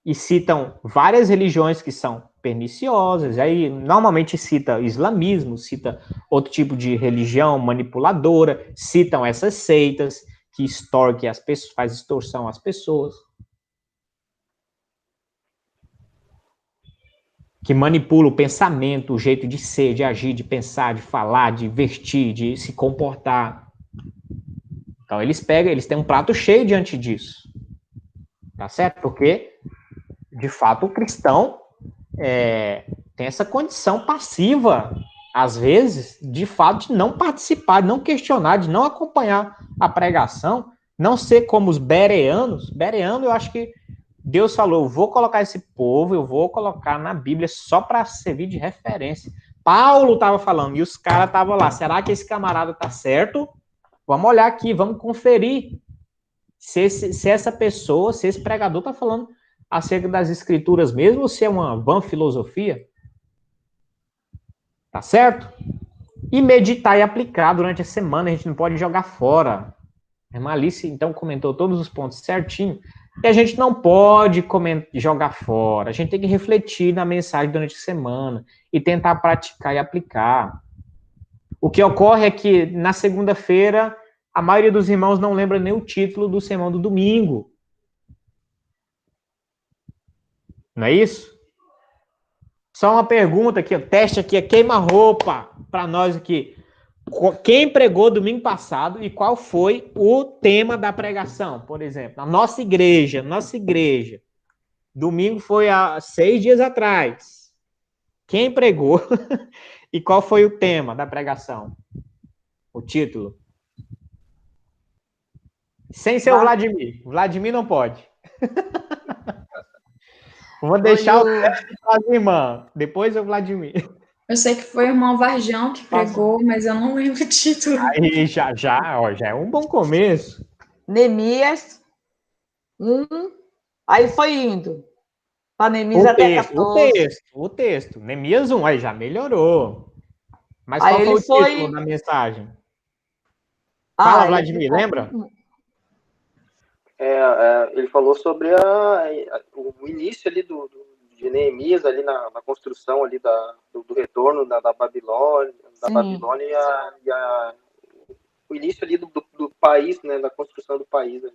E citam várias religiões que são perniciosas. Aí, normalmente, cita islamismo, cita outro tipo de religião manipuladora, citam essas seitas que extorquem as pessoas, faz extorsão às pessoas. Que manipula o pensamento, o jeito de ser, de agir, de pensar, de falar, de vestir, de se comportar. Então, eles têm um prato cheio diante disso. Tá certo? Porque, de fato, o cristão tem essa condição passiva, às vezes, de fato, de não participar, de não questionar, de não acompanhar a pregação, não ser como os bereanos. Bereano, eu acho que Deus falou, eu vou colocar esse povo, eu vou colocar na Bíblia só para servir de referência. Paulo estava falando, e os caras estavam lá, será que esse camarada tá certo? Vamos olhar aqui, vamos conferir se essa pessoa, se esse pregador está falando acerca das escrituras mesmo, ou se é uma vã filosofia. Tá certo? E meditar e aplicar durante a semana, a gente não pode jogar fora. A irmã Alice, então, comentou todos os pontos certinho. E a gente não pode jogar fora. A gente tem que refletir na mensagem durante a semana e tentar praticar e aplicar. O que ocorre é que, na segunda-feira, a maioria dos irmãos não lembra nem o título do sermão do domingo. Não é isso? Só uma pergunta aqui, o teste aqui é queima-roupa para nós aqui. Quem pregou domingo passado e qual foi o tema da pregação, por exemplo? A nossa igreja. Domingo foi há 6 dias atrás. Quem pregou e qual foi o tema da pregação? O título? Sem ser o Vladimir. O Vladimir não pode. Vou deixar o teste para a irmã. Depois o Vladimir. Eu sei que foi o irmão Varjão que pregou, mas eu não lembro o título. Aí já é um bom começo. Neemias 1, aí foi indo. Para Neemias até 14. O texto. Neemias 1, aí já melhorou. Mas aí qual foi o título da mensagem? Fala, Vladimir, lembra? Ele falou sobre o início ali de Neemias ali na construção ali do retorno da Babilônia, o início ali do país, né, da construção do país ali.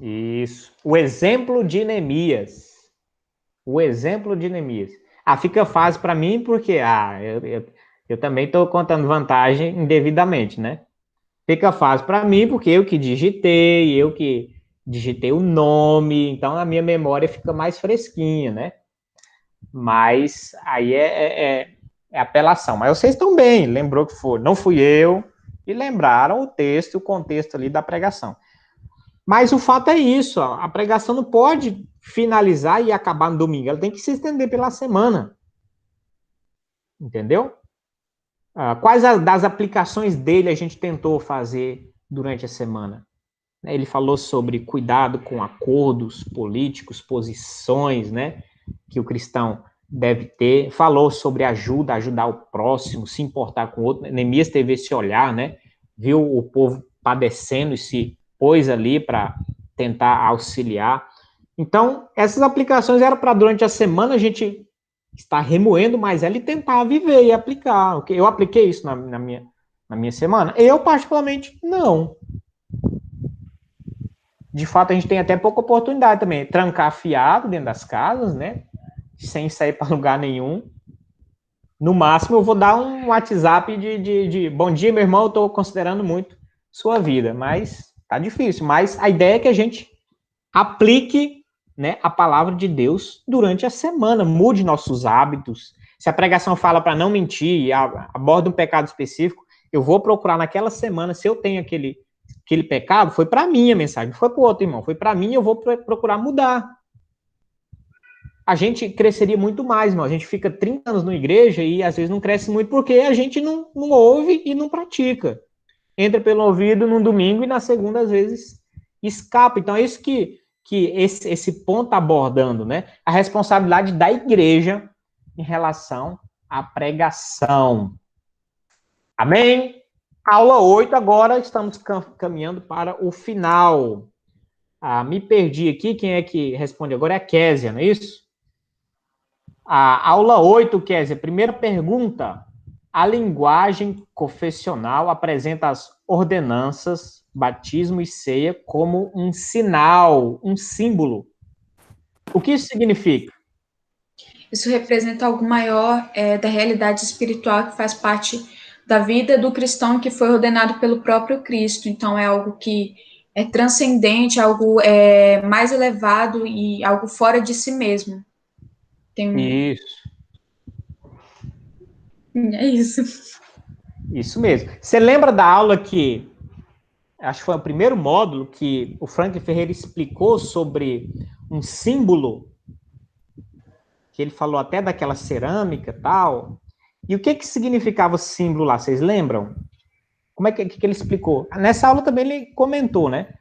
Isso. O exemplo de Neemias. Fica fácil para mim porque eu também estou contando vantagem indevidamente, né? Fica fácil para mim porque eu que digitei o nome, então a minha memória fica mais fresquinha, né? Mas aí é apelação. Mas vocês estão bem, lembrou que não fui eu, e lembraram o texto, o contexto ali da pregação. Mas o fato é isso, a pregação não pode finalizar e acabar no domingo, ela tem que se estender pela semana. Entendeu? Quais das aplicações dele a gente tentou fazer durante a semana? Ele falou sobre cuidado com acordos políticos, posições, né, que o cristão deve ter. Falou sobre ajudar o próximo, se importar com o outro. Neemias teve esse olhar, né? Viu o povo padecendo e se pôs ali para tentar auxiliar. Então, essas aplicações eram para durante a semana a gente estar remoendo mais ela e tentar viver e aplicar. Eu apliquei isso na minha semana? Eu, particularmente, não. De fato, a gente tem até pouca oportunidade também. Trancafiado dentro das casas, né? Sem sair para lugar nenhum. No máximo, eu vou dar um WhatsApp de bom dia, meu irmão, eu estou considerando muito sua vida. Mas tá difícil. Mas a ideia é que a gente aplique, né, a palavra de Deus durante a semana. Mude nossos hábitos. Se a pregação fala para não mentir e aborda um pecado específico, eu vou procurar naquela semana, se eu tenho aquele pecado, foi para mim a mensagem, não foi para o outro irmão, foi para mim, eu vou procurar mudar. A gente cresceria muito mais, irmão. A gente fica 30 anos na igreja e às vezes não cresce muito porque a gente não ouve e não pratica. entra pelo ouvido no domingo e na segunda, às vezes, escapa. Então, é isso que esse ponto está abordando, né? A responsabilidade da igreja em relação à pregação. Amém? Aula 8, agora estamos caminhando para o final. Me perdi aqui, quem é que responde agora é a Késia, não é isso? A aula 8, Késia, primeira pergunta. A linguagem confessional apresenta as ordenanças, batismo e ceia como um sinal, um símbolo. O que isso significa? Isso representa algo maior da realidade espiritual que faz parte da vida do cristão que foi ordenado pelo próprio Cristo. Então, é algo que é transcendente, algo mais elevado e algo fora de si mesmo. Isso. É isso. Isso mesmo. Você lembra da aula que, acho que foi o primeiro módulo, que o Franklin Ferreira explicou sobre um símbolo, que ele falou até daquela cerâmica e tal. E o que significava o símbolo lá? Vocês lembram? Como é que ele explicou? Nessa aula também ele comentou, né?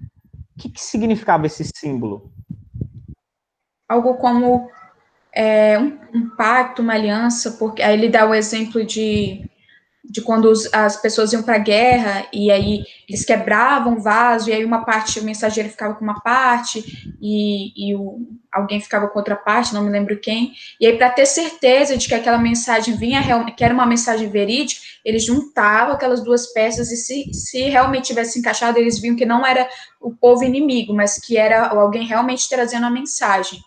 O que significava esse símbolo? Algo como um pacto, uma aliança, porque aí ele dá o exemplo de quando as pessoas iam para a guerra e aí eles quebravam o vaso e aí uma parte, o mensageiro ficava com uma parte e alguém ficava com outra parte, não me lembro quem, e aí para ter certeza de que aquela mensagem vinha, que era uma mensagem verídica, eles juntavam aquelas duas peças e se realmente tivesse encaixado, eles viam que não era o povo inimigo, mas que era alguém realmente trazendo a mensagem,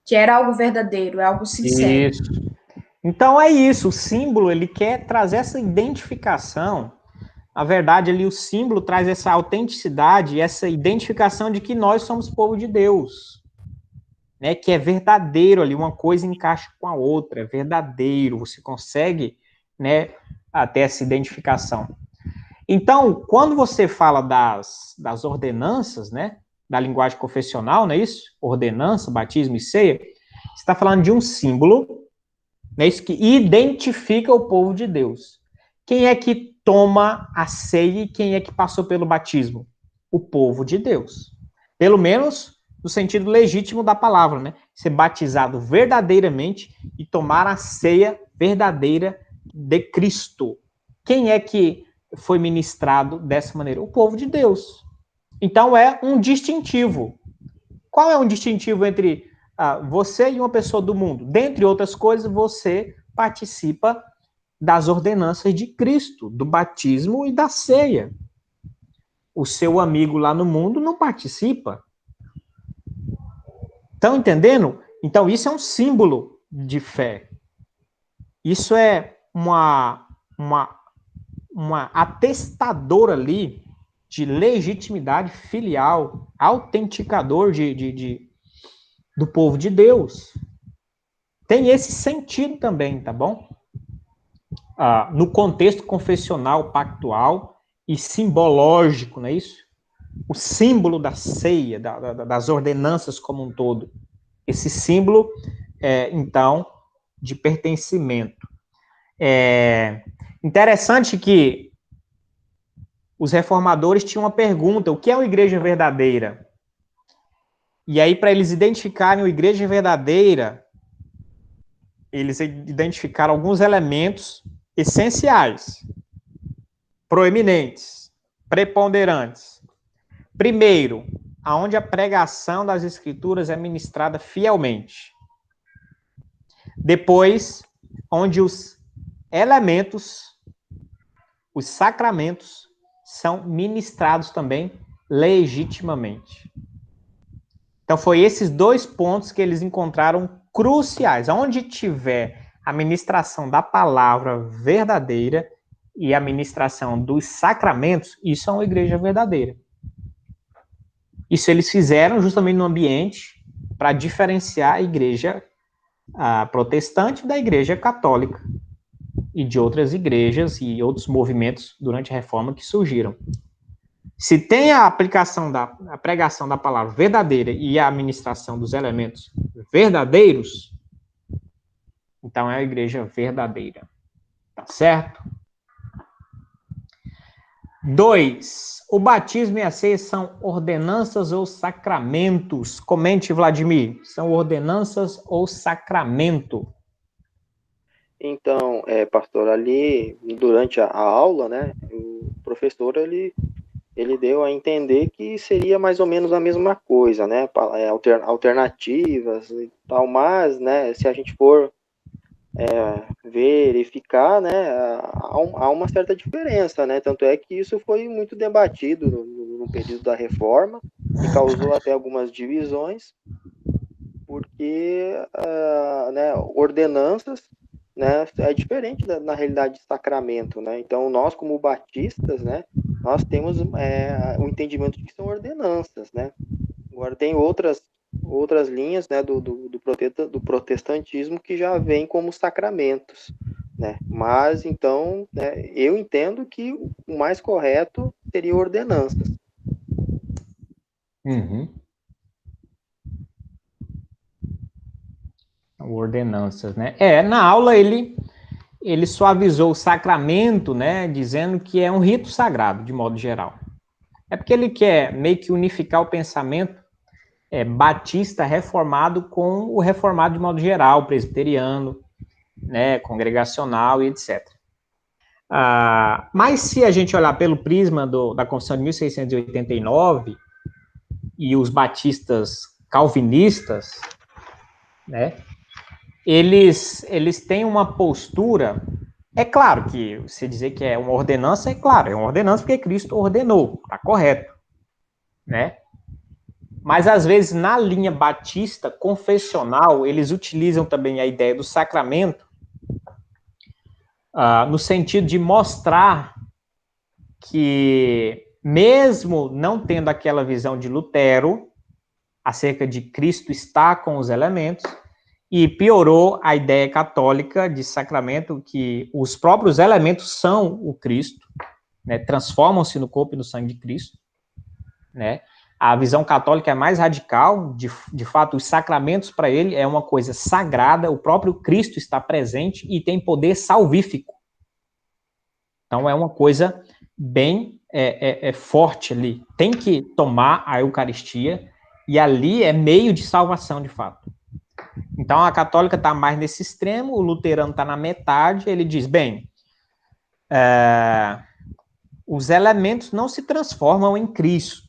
que era algo verdadeiro, é algo sincero. Isso. Então é isso, o símbolo, ele quer trazer essa identificação. Na verdade, ali o símbolo traz essa autenticidade, essa identificação de que nós somos povo de Deus, né? Que é verdadeiro ali, uma coisa encaixa com a outra, é verdadeiro, você consegue, né, ter essa identificação. Então, quando você fala das ordenanças, né, da linguagem confessional, não é isso? Ordenança, batismo e ceia, você está falando de um símbolo, né, isso que identifica o povo de Deus. Quem é que toma a ceia e quem é que passou pelo batismo? O povo de Deus. Pelo menos no sentido legítimo da palavra, né? Ser batizado verdadeiramente e tomar a ceia verdadeira de Cristo. Quem é que foi ministrado dessa maneira? O povo de Deus. Então é um distintivo. Qual é um distintivo entre você e uma pessoa do mundo? Dentre outras coisas, você participa das ordenanças de Cristo, do batismo e da ceia. O seu amigo lá no mundo não participa. Estão entendendo? Então, isso é um símbolo de fé. Isso é uma atestadora ali de legitimidade filial, autenticador do povo de Deus. Tem esse sentido também, tá bom? No contexto confessional, pactual e simbológico, não é isso? O símbolo da ceia, das ordenanças como um todo. Esse símbolo, então, de pertencimento. Interessante que os reformadores tinham uma pergunta: o que é uma igreja verdadeira? E aí, para eles identificarem a igreja verdadeira, eles identificaram alguns elementos essenciais, proeminentes, preponderantes. Primeiro, aonde a pregação das escrituras é ministrada fielmente. Depois, onde os elementos, os sacramentos, são ministrados também legitimamente. Então, foi esses dois pontos que eles encontraram cruciais. Onde tiver a ministração da palavra verdadeira e a ministração dos sacramentos, isso é uma igreja verdadeira. Isso eles fizeram justamente no ambiente para diferenciar a igreja protestante da igreja católica e de outras igrejas e outros movimentos durante a reforma que surgiram. Se tem a aplicação a pregação da palavra verdadeira e a administração dos elementos verdadeiros, então é a igreja verdadeira. Tá certo? 2. O batismo e a ceia são ordenanças ou sacramentos? Comente, Vladimir. São ordenanças ou sacramento? Então, pastor, ali durante a aula, né, o professor ele deu a entender que seria mais ou menos a mesma coisa, né, alternativas e tal, mas, né, se a gente for verificar, né, há uma certa diferença, né, tanto é que isso foi muito debatido no período da reforma e causou até algumas divisões, porque, né, ordenanças, né, é diferente na realidade de sacramento, né, então nós como batistas, né, nós temos o entendimento de que são ordenanças, né, agora tem outras linhas, né, do protestantismo que já vem como sacramentos, né, mas então, né, eu entendo que o mais correto seria ordenanças. Uhum. Ordenanças, né? Na aula ele suavizou o sacramento, né, dizendo que é um rito sagrado, de modo geral. É porque ele quer meio que unificar o pensamento batista reformado com o reformado de modo geral, presbiteriano, né, congregacional e etc. Mas se a gente olhar pelo prisma da Constituição de 1689 e os batistas calvinistas, né, eles têm uma postura. É claro que você dizer que é uma ordenança, é claro, é uma ordenança porque Cristo ordenou, está correto, né? Mas, às vezes, na linha batista confessional, eles utilizam também a ideia do sacramento no sentido de mostrar que, mesmo não tendo aquela visão de Lutero, acerca de Cristo estar com os elementos, e piorou a ideia católica de sacramento, que os próprios elementos são o Cristo, né, transformam-se no corpo e no sangue de Cristo, né? A visão católica é mais radical, de fato, os sacramentos para ele é uma coisa sagrada, o próprio Cristo está presente e tem poder salvífico. Então é uma coisa bem forte ali. Tem que tomar a Eucaristia e ali é meio de salvação, de fato. Então a católica está mais nesse extremo, o luterano está na metade, ele diz, bem, os elementos não se transformam em Cristo,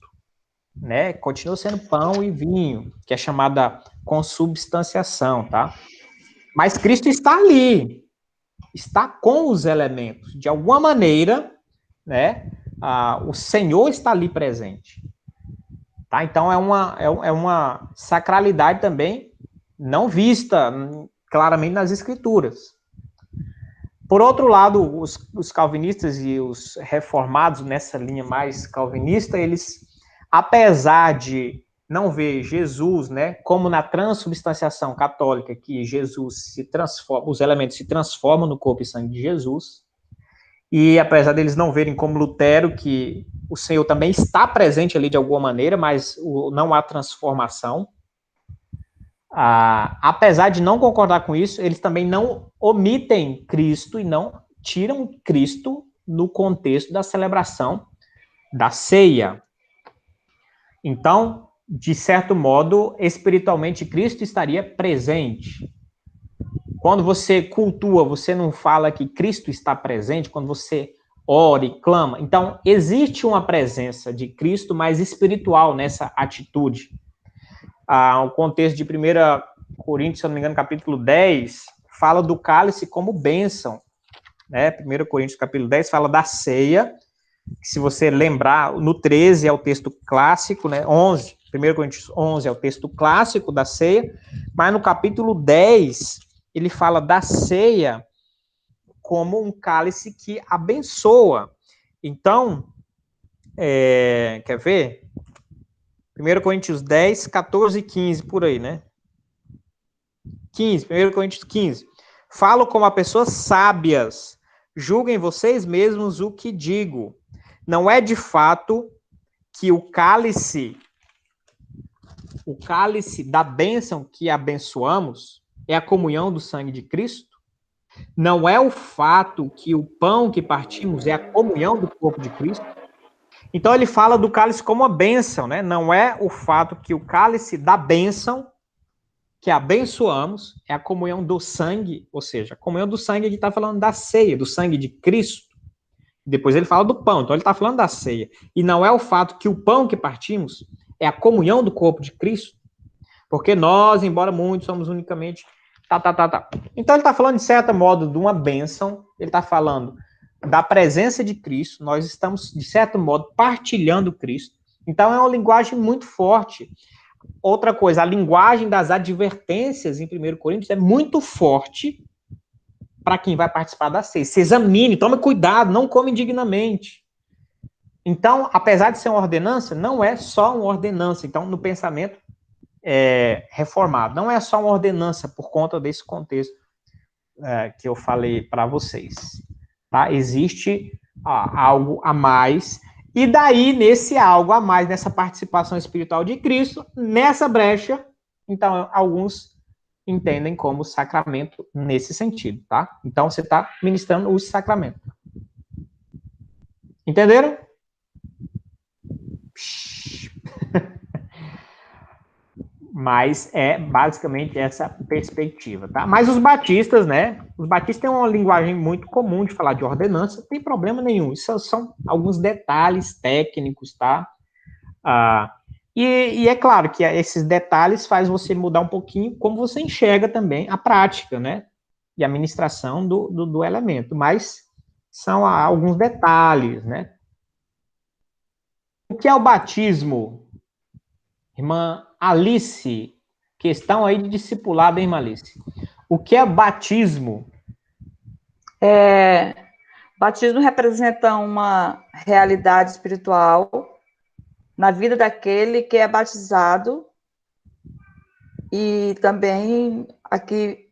né? Continua sendo pão e vinho, que é chamada consubstanciação, tá? Mas Cristo está ali, está com os elementos. De alguma maneira, né? O Senhor está ali presente. Tá? Então é uma sacralidade também não vista claramente nas Escrituras. Por outro lado, os calvinistas e os reformados nessa linha mais calvinista, eles, apesar de não ver Jesus, né, como na transubstanciação católica, que Jesus se transforma, os elementos se transformam no corpo e sangue de Jesus, e apesar deles não verem como Lutero, que o Senhor também está presente ali de alguma maneira, mas não há transformação, apesar de não concordar com isso, eles também não omitem Cristo e não tiram Cristo no contexto da celebração da ceia. Então, de certo modo, espiritualmente, Cristo estaria presente. Quando você cultua, você não fala que Cristo está presente, quando você ora e clama. Então, existe uma presença de Cristo, mas espiritual nessa atitude. O contexto de 1 Coríntios, se eu não me engano, capítulo 10, fala do cálice como bênção. Né? 1 Coríntios, capítulo 10, fala da ceia. Se você lembrar, no 13 é o texto clássico, né? 11, 1 Coríntios 11 é o texto clássico da ceia, mas no capítulo 10, ele fala da ceia como um cálice que abençoa. Então, quer ver? 1 Coríntios 10, 14 e 15, por aí, né? 1 Coríntios 15. Falo como a pessoas sábias, julguem vocês mesmos o que digo. Não é de fato que o cálice da bênção que abençoamos é a comunhão do sangue de Cristo? Não é o fato que o pão que partimos é a comunhão do corpo de Cristo? Então ele fala do cálice como uma bênção, né? Não é o fato que o cálice da bênção, que abençoamos, é a comunhão do sangue, ou seja, a comunhão do sangue, ele está falando da ceia, do sangue de Cristo. Depois ele fala do pão, então ele está falando da ceia. E não é o fato que o pão que partimos é a comunhão do corpo de Cristo, porque nós, embora muitos, somos unicamente... Então ele está falando, de certo modo, de uma bênção, ele está falando da presença de Cristo, nós estamos, de certo modo, partilhando Cristo. Então é uma linguagem muito forte. Outra coisa, a linguagem das advertências em 1 Coríntios é muito forte para quem vai participar da ceia. Se examine, tome cuidado, não come indignamente. Então, apesar de ser uma ordenança, não é só uma ordenança. Então, no pensamento reformado, não é só uma ordenança por conta desse contexto que eu falei para vocês. Tá? Existe algo a mais. E daí, nesse algo a mais, nessa participação espiritual de Cristo, nessa brecha, então, alguns entendem como sacramento nesse sentido, tá? Então, você está ministrando o sacramento. Entenderam? Mas é basicamente essa perspectiva, tá? Mas os batistas, né? Os batistas têm uma linguagem muito comum de falar de ordenança, não tem problema nenhum. Isso são alguns detalhes técnicos, tá? E é claro que esses detalhes faz você mudar um pouquinho como você enxerga também a prática, né? E a ministração do elemento. Mas são alguns detalhes, né? O que é o batismo? Irmã Alice, questão aí de discipulado, hein, irmã Alice? O que é batismo? Batismo representa uma realidade espiritual na vida daquele que é batizado e também aqui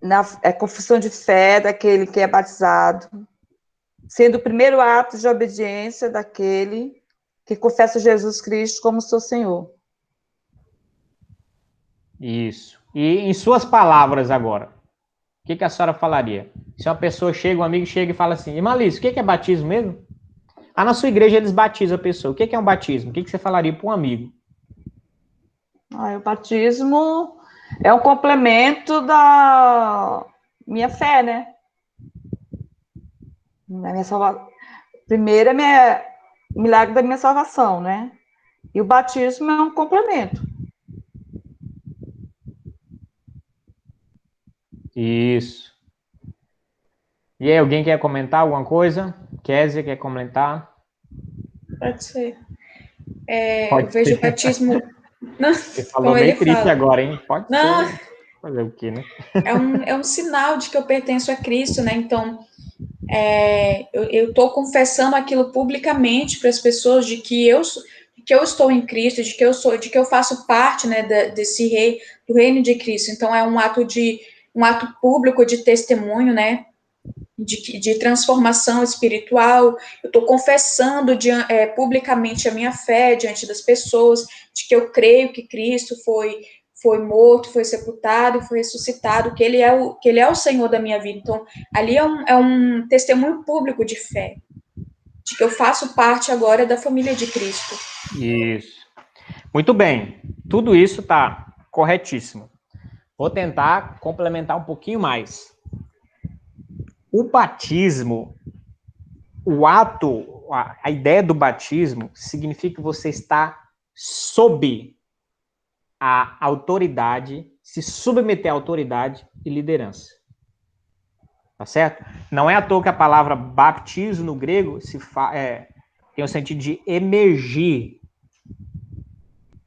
na confissão de fé daquele que é batizado, sendo o primeiro ato de obediência daquele que confessa Jesus Cristo como seu Senhor. Isso. E em suas palavras agora, o que a senhora falaria? Se uma pessoa chega, um amigo chega e fala assim, irmã Alice, o que é batismo mesmo? Na sua igreja eles batizam a pessoa. O que é um batismo? O que você falaria para um amigo? O batismo é um complemento da minha fé, né? Primeiro é o milagre da minha salvação, né? E o batismo é um complemento. Isso. E aí, alguém quer comentar alguma coisa? Kézia, quer comentar? Pode ser. Pode eu vejo ser. o batismo... Não, você falou meio triste agora, hein? Pode ser. Fazer o quê, né? É um sinal de que eu pertenço a Cristo, né? Então, eu estou confessando aquilo publicamente para as pessoas de que eu estou em Cristo, de que eu faço parte, né, do reino de Cristo. Então, é um ato público de testemunho, né? De transformação espiritual. Eu estou confessando publicamente a minha fé diante das pessoas, de que eu creio que Cristo foi morto, foi sepultado e foi ressuscitado, que ele é o Senhor da minha vida. Então, ali é um testemunho público de fé, de que eu faço parte agora da família de Cristo. Isso. Muito bem. Tudo isso está corretíssimo. Vou tentar complementar um pouquinho mais. O batismo, a ideia do batismo significa que você está sob a autoridade, se submeter à autoridade e liderança. Tá certo? Não é à toa que a palavra baptizo no grego tem o sentido de emergir,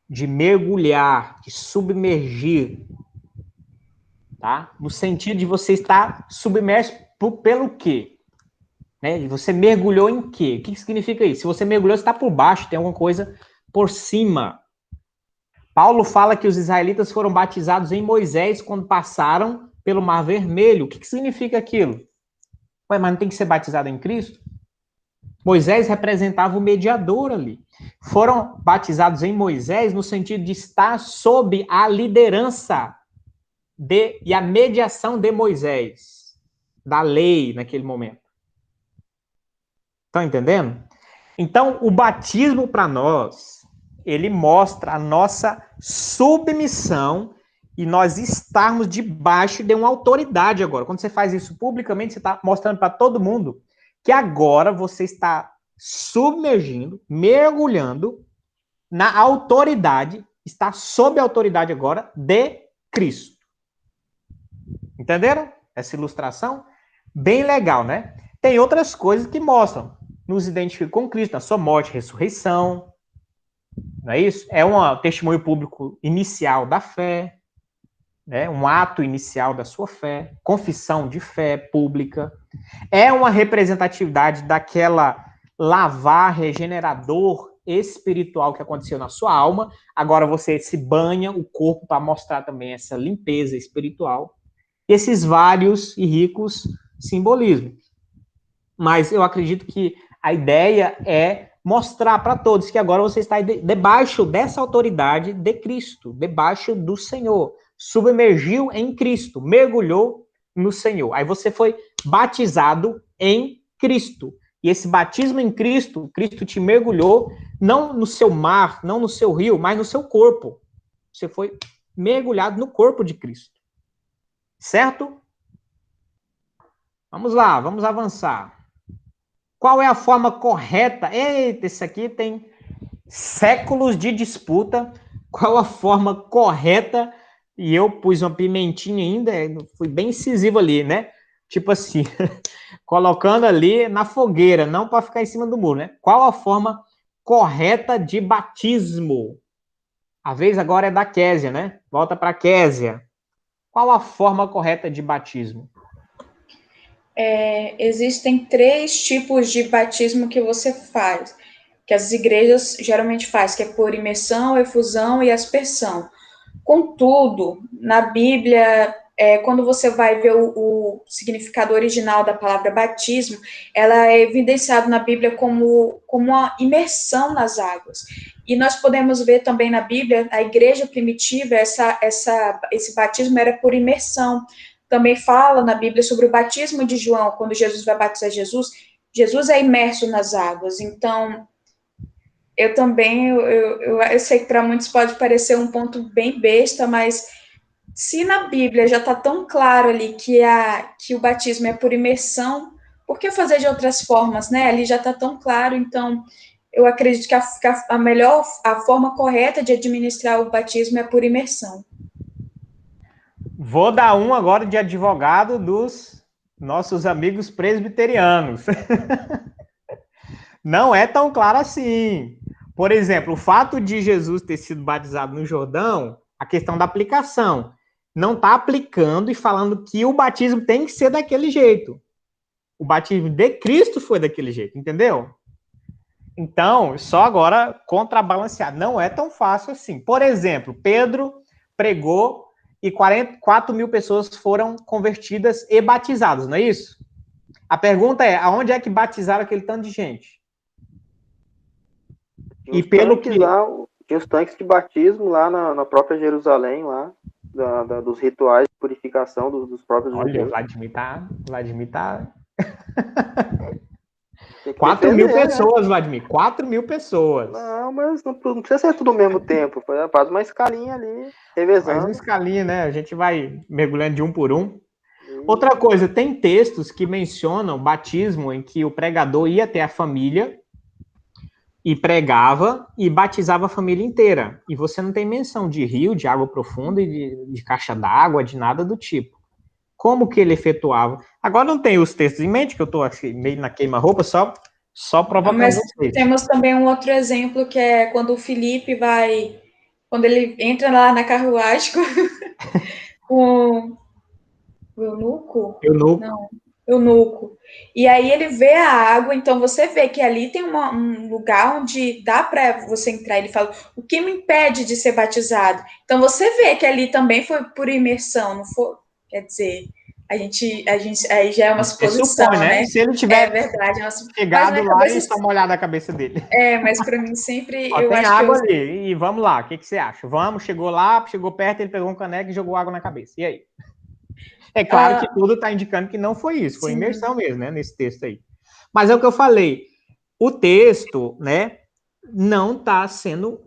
de mergulhar, de submergir. Tá? No sentido de você estar submerso pelo quê? Né? E você mergulhou em quê? O que significa isso? Se você mergulhou, você está por baixo, tem alguma coisa por cima. Paulo fala que os israelitas foram batizados em Moisés quando passaram pelo Mar Vermelho. O que significa aquilo? Ué, mas não tem que ser batizado em Cristo? Moisés representava o mediador ali. Foram batizados em Moisés no sentido de estar sob a liderança e a mediação de Moisés, da lei naquele momento. Estão entendendo? Então, o batismo para nós, ele mostra a nossa submissão e nós estarmos debaixo de uma autoridade agora. Quando você faz isso publicamente, você está mostrando para todo mundo que agora você está submergindo, mergulhando na autoridade, está sob a autoridade agora de Cristo. Entenderam essa ilustração? Bem legal, né? Tem outras coisas que mostram. Nos identifica com Cristo, na sua morte, ressurreição. Não é isso? É um testemunho público inicial da fé, né? Um ato inicial da sua fé, confissão de fé pública. É uma representatividade daquela lavar regenerador espiritual que aconteceu na sua alma. Agora você se banha o corpo para mostrar também essa limpeza espiritual. Esses vários e ricos simbolismos. Mas eu acredito que a ideia é mostrar para todos que agora você está debaixo dessa autoridade de Cristo, debaixo do Senhor. Submergiu em Cristo, mergulhou no Senhor. Aí você foi batizado em Cristo. E esse batismo em Cristo, Cristo te mergulhou, não no seu mar, não no seu rio, mas no seu corpo. Você foi mergulhado no corpo de Cristo. Certo? Vamos lá, vamos avançar. Qual é a forma correta? Eita, esse aqui tem séculos de disputa. Qual a forma correta? E eu pus uma pimentinha ainda, fui bem incisivo ali, né? Tipo assim, colocando ali na fogueira, não para ficar em cima do muro, né? Qual a forma correta de batismo? A vez agora é da Késia, né? Volta para Késia. Qual a forma correta de batismo? Existem 3 tipos de batismo que você faz, que as igrejas geralmente fazem, que é por imersão, efusão e aspersão. Contudo, na Bíblia, quando você vai ver o significado original da palavra batismo, ela é evidenciada na Bíblia como uma imersão nas águas. E nós podemos ver também na Bíblia, a igreja primitiva, esse batismo era por imersão. Também fala na Bíblia sobre o batismo de João, quando Jesus vai batizar Jesus, Jesus é imerso nas águas. Então, eu também, eu sei que para muitos pode parecer um ponto bem besta, mas se na Bíblia já está tão claro ali que o batismo é por imersão, por que fazer de outras formas, né? Ali já está tão claro, então eu acredito que a forma correta de administrar o batismo é por imersão. Vou dar um agora de advogado dos nossos amigos presbiterianos. Não é tão claro assim. Por exemplo, o fato de Jesus ter sido batizado no Jordão, a questão da aplicação, não está aplicando e falando que o batismo tem que ser daquele jeito. O batismo de Cristo foi daquele jeito, entendeu? Então, só agora contrabalancear. Não é tão fácil assim. Por exemplo, Pedro pregou e 44 mil pessoas foram convertidas e batizadas, não é isso? A pergunta é, aonde é que batizaram aquele tanto de gente? E pelo que... Tinha os tanques de batismo lá na própria Jerusalém, lá, dos rituais de purificação dos próprios judeus. Olha, Vladimir tá... 4 mil pessoas, né? Vladimir, 4 mil pessoas. Não, mas não precisa ser tudo ao mesmo tempo. Faz uma escalinha ali, revezando. Faz uma escalinha, né? A gente vai mergulhando de um por um. Outra coisa, tem textos que mencionam batismo em que o pregador ia até a família e pregava e batizava a família inteira. E você não tem menção de rio, de água profunda e de caixa d'água, de nada do tipo. Como que ele efetuava? Agora não tenho os textos em mente, que eu estou assim, meio na queima-roupa, só provocando vocês. Temos também um outro exemplo, que é quando o Felipe quando ele entra lá na carruagem com o eunuco? Não, eunuco. E aí ele vê a água, então você vê que ali tem um lugar onde dá para você entrar. Ele fala, o que me impede de ser batizado? Então você vê que ali também foi por imersão, não foi? Quer dizer, a gente aí já é uma suposição, supõe, né? Se ele tiver chegado lá e só molhar na cabeça dele. Mas para mim sempre eu tem acho água que ali, e vamos lá, o que você acha? Vamos, chegou lá, chegou perto, ele pegou um caneco e jogou água na cabeça. E aí? É claro que tudo está indicando que não foi isso, foi imersão mesmo, né, nesse texto aí. Mas é o que eu falei, o texto, né, não está sendo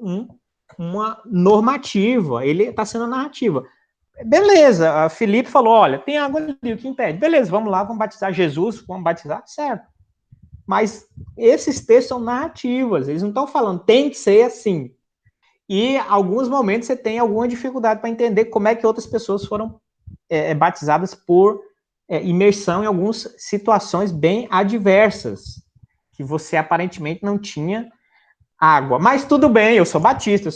uma normativa, ele está sendo narrativa. Beleza, a Felipe falou, olha, tem água ali, o que impede? Beleza, vamos lá, vamos batizar Jesus, vamos batizar, certo. Mas esses textos são narrativas, eles não estão falando, tem que ser assim. E, em alguns momentos, você tem alguma dificuldade para entender como é que outras pessoas foram batizadas por imersão em algumas situações bem adversas, que você aparentemente não tinha água. Mas tudo bem, eu sou batista,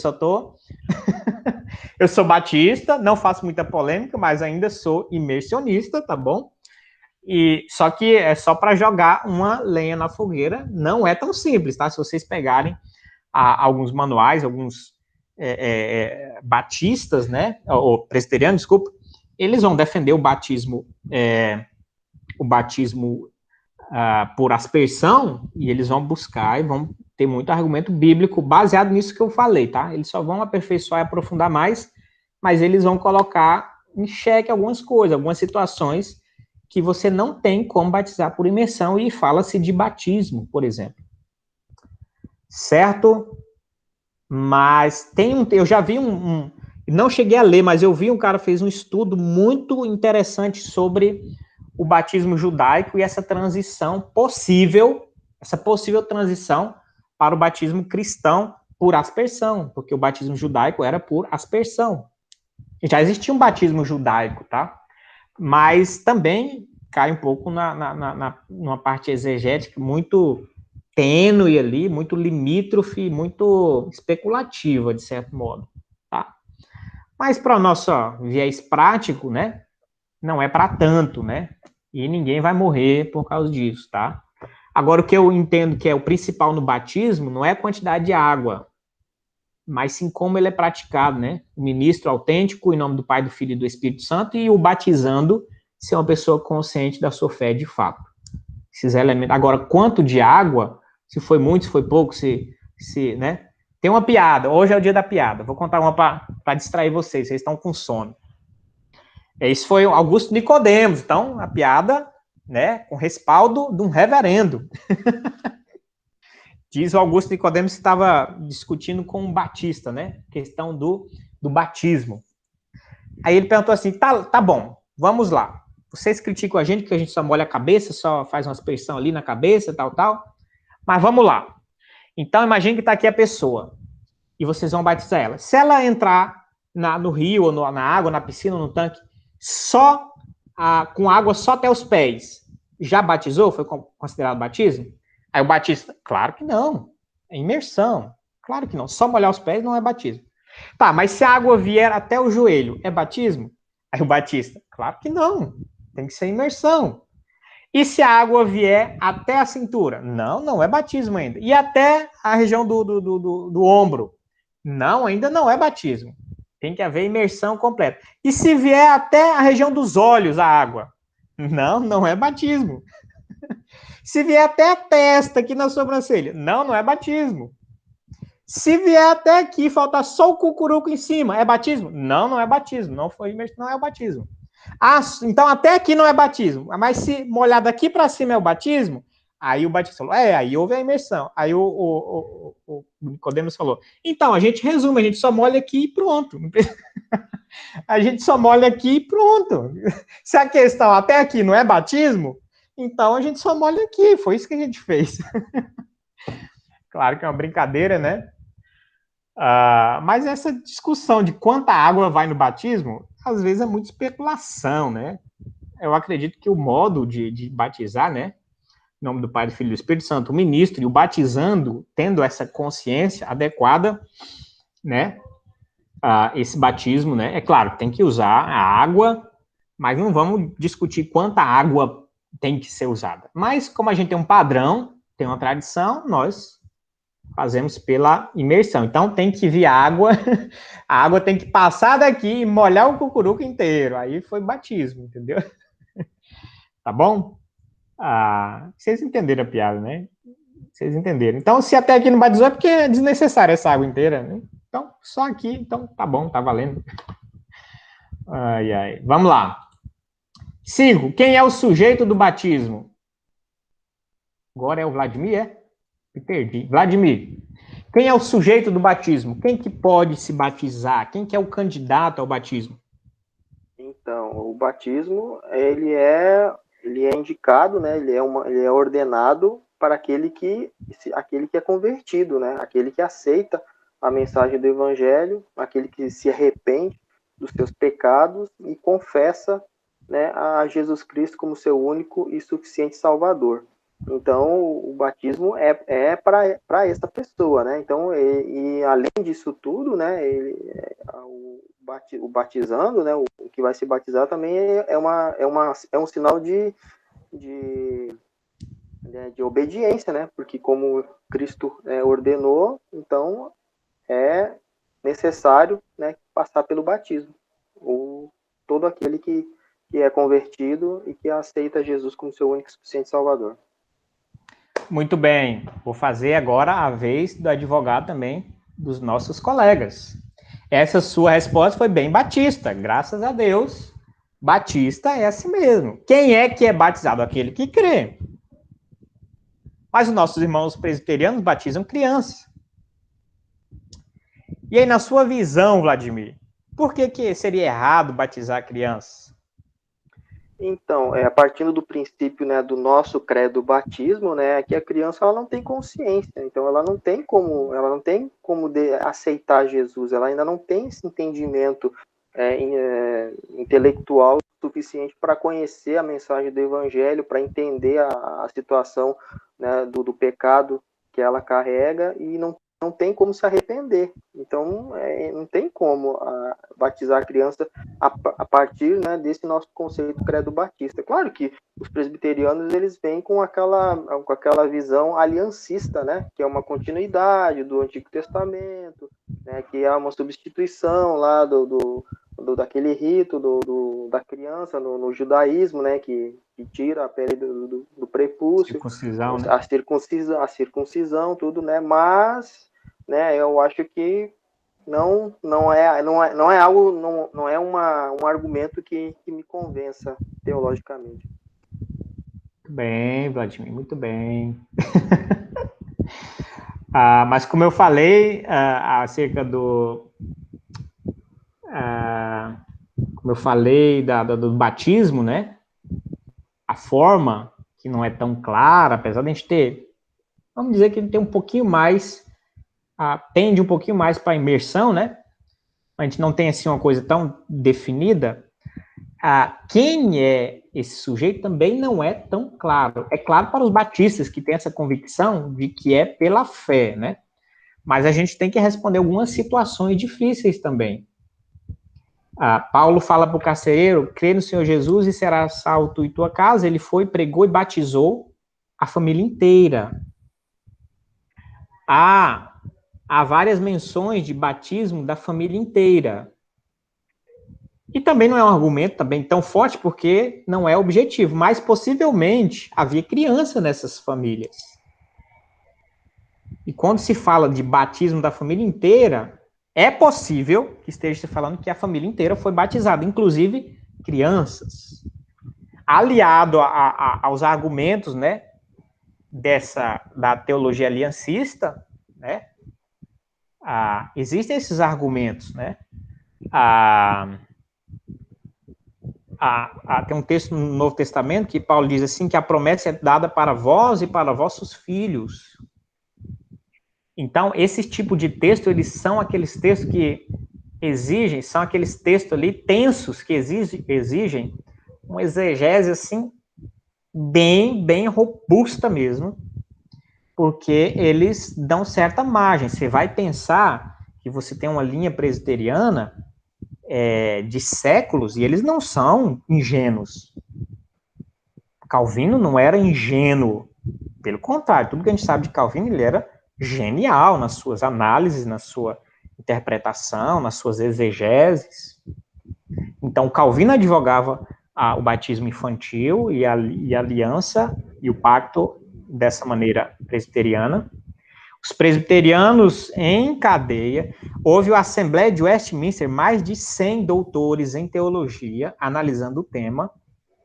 eu sou batista, não faço muita polêmica, mas ainda sou imersionista, tá bom? E só que é só para jogar uma lenha na fogueira, não é tão simples, tá? Se vocês pegarem alguns manuais, alguns batistas, né, ou presbiterianos, desculpa, eles vão defender o batismo por aspersão, e eles vão buscar e vão ter muito argumento bíblico baseado nisso que eu falei, tá? Eles só vão aperfeiçoar e aprofundar mais, mas eles vão colocar em xeque algumas coisas, algumas situações que você não tem como batizar por imersão, e fala-se de batismo, por exemplo. Certo? Mas eu já vi não cheguei a ler, mas eu vi um cara fez um estudo muito interessante sobre o batismo judaico e essa possível transição para o batismo cristão por aspersão, porque o batismo judaico era por aspersão. Já existia um batismo judaico, tá? Mas também cai um pouco numa parte exegética muito tênue ali, muito limítrofe, muito especulativa, de certo modo, tá? Mas para o nosso viés prático, né, não é para tanto, né? E ninguém vai morrer por causa disso, tá? Agora, o que eu entendo que é o principal no batismo não é a quantidade de água, mas sim como ele é praticado, né? O ministro autêntico, em nome do Pai, do Filho e do Espírito Santo, e o batizando, ser uma pessoa consciente da sua fé de fato. Esses elementos. Agora, quanto de água, se foi muito, se foi pouco, né? Tem uma piada, hoje é o dia da piada, vou contar uma para distrair vocês estão com sono. Esse foi Augusto Nicodemos, então, a piada, né, com respaldo de um reverendo. Diz o Augusto Nicodemos que estava discutindo com um batista, né, questão do batismo. Aí ele perguntou assim, tá bom, vamos lá. Vocês criticam a gente que a gente só molha a cabeça, só faz uma aspersão ali na cabeça, tal, mas vamos lá. Então, imagine que está aqui a pessoa e vocês vão batizar ela. Se ela entrar no rio, ou na água, na piscina, no tanque, com água só até os pés, já batizou? Foi considerado batismo? Aí o batista, claro que não. É imersão. Claro que não. Só molhar os pés não é batismo. Tá, mas se a água vier até o joelho, é batismo? Aí o batista, claro que não. Tem que ser imersão. E se a água vier até a cintura? Não é batismo ainda. E até a região do ombro? Não, ainda não é batismo. Tem que haver imersão completa. E se vier até a região dos olhos a água? Não é batismo. Se vier até a testa, aqui na sobrancelha? Não é batismo. Se vier até aqui, falta só o cucuruco em cima, é batismo? Não é batismo. Não foi imersão, não é o batismo. Ah, então até aqui não é batismo. Mas se molhar daqui para cima é o batismo? Aí o batista falou, aí houve a imersão. Aí o Nicodemos falou, então, a gente resume, a gente só molha aqui e pronto. A gente só molha aqui e pronto. Se a questão até aqui não é batismo, então a gente só molha aqui. Foi isso que a gente fez. Claro que é uma brincadeira, né? Mas essa discussão de quanta água vai no batismo, às vezes é muita especulação, né? Eu acredito que o modo de batizar, né? Em nome do Pai, do Filho e do Espírito Santo, o ministro e o batizando, tendo essa consciência adequada, né? Esse batismo, né? É claro, tem que usar a água, mas não vamos discutir quanta água tem que ser usada. Mas, como a gente tem um padrão, tem uma tradição, nós fazemos pela imersão. Então, tem que vir água, a água tem que passar daqui e molhar o cucuruco inteiro. Aí foi batismo, entendeu? Tá bom? Vocês entenderam a piada, né? Vocês entenderam. Então, se até aqui não batizou, é porque é desnecessária essa água inteira, né? Então, só aqui, então tá bom, tá valendo. Vamos lá. 5. Quem é o sujeito do batismo? Agora é o Vladimir, é? Me perdi. Vladimir, quem é o sujeito do batismo? Quem que pode se batizar? Quem que é o candidato ao batismo? Então, o batismo, ele é indicado, né? Ele é ordenado para aquele que é convertido, né? Aquele que aceita a mensagem do evangelho, aquele que se arrepende dos seus pecados e confessa, né, a Jesus Cristo como seu único e suficiente Salvador. Então, o batismo é para essa pessoa, né? Então, e além disso tudo, né, o batizando, né, o que vai se batizar também é um sinal de obediência, né? Porque como Cristo ordenou, então é necessário, né, passar pelo batismo. Todo aquele que é convertido e que aceita Jesus como seu único e suficiente Salvador. Muito bem. Vou fazer agora a vez do advogado também dos nossos colegas. Essa sua resposta foi bem batista, graças a Deus. Batista é assim mesmo. Quem é que é batizado? Aquele que crê. Mas os nossos irmãos presbiterianos batizam crianças. E aí, na sua visão, Vladimir, por que seria errado batizar crianças? Então, partindo do princípio, né, do nosso credo batismo, né, que a criança ela não tem consciência, então ela não tem como aceitar Jesus, ela ainda não tem esse entendimento intelectual suficiente para conhecer a mensagem do Evangelho, para entender a situação, né, do pecado que ela carrega e não tem como se arrepender. Então, não tem como batizar a criança a partir, né, desse nosso conceito credo batista. Claro que os presbiterianos eles vêm com aquela visão aliancista, né, que é uma continuidade do Antigo Testamento, né, que é uma substituição lá daquele rito da criança no judaísmo, né, que tira a pele do prepúcio, circuncisão, né? a circuncisão, tudo, né, mas, né, eu acho que não é algo, não é um argumento que me convença teologicamente. Muito bem, Vladimir, muito bem. Mas como eu falei acerca do como eu falei do batismo, né? A forma que não é tão clara, apesar de a gente ter, vamos dizer que ele tem um pouquinho mais, tende um pouquinho mais para a imersão, né? A gente não tem assim uma coisa tão definida. Quem é esse sujeito também não é tão claro. É claro para os batistas que têm essa convicção de que é pela fé, né? Mas a gente tem que responder algumas situações difíceis também. Paulo fala para o carcereiro, crê no Senhor Jesus e será salvo tu e tua casa. Ele foi, pregou e batizou a família inteira. Há várias menções de batismo da família inteira. E também não é um argumento também tão forte, porque não é objetivo, mas possivelmente havia criança nessas famílias. E quando se fala de batismo da família inteira, é possível que esteja se falando que a família inteira foi batizada, inclusive crianças. Aliado aos argumentos, né, da teologia aliancista, né, existem esses argumentos, né, tem um texto no Novo Testamento que Paulo diz assim, que a promessa é dada para vós e para vossos filhos. Então, esse tipo de texto, eles são aqueles textos que exigem, são aqueles textos ali tensos, que exigem uma exegese, assim, bem robusta mesmo, porque eles dão certa margem. Você vai pensar que você tem uma linha presbiteriana de séculos, e eles não são ingênuos. Calvino não era ingênuo, pelo contrário, tudo que a gente sabe de Calvino, ele era genial nas suas análises, na sua interpretação, nas suas exegeses. Então, Calvino advogava o batismo infantil e a aliança e o pacto dessa maneira presbiteriana. Os presbiterianos em cadeia, houve a Assembleia de Westminster, mais de 100 doutores em teologia analisando o tema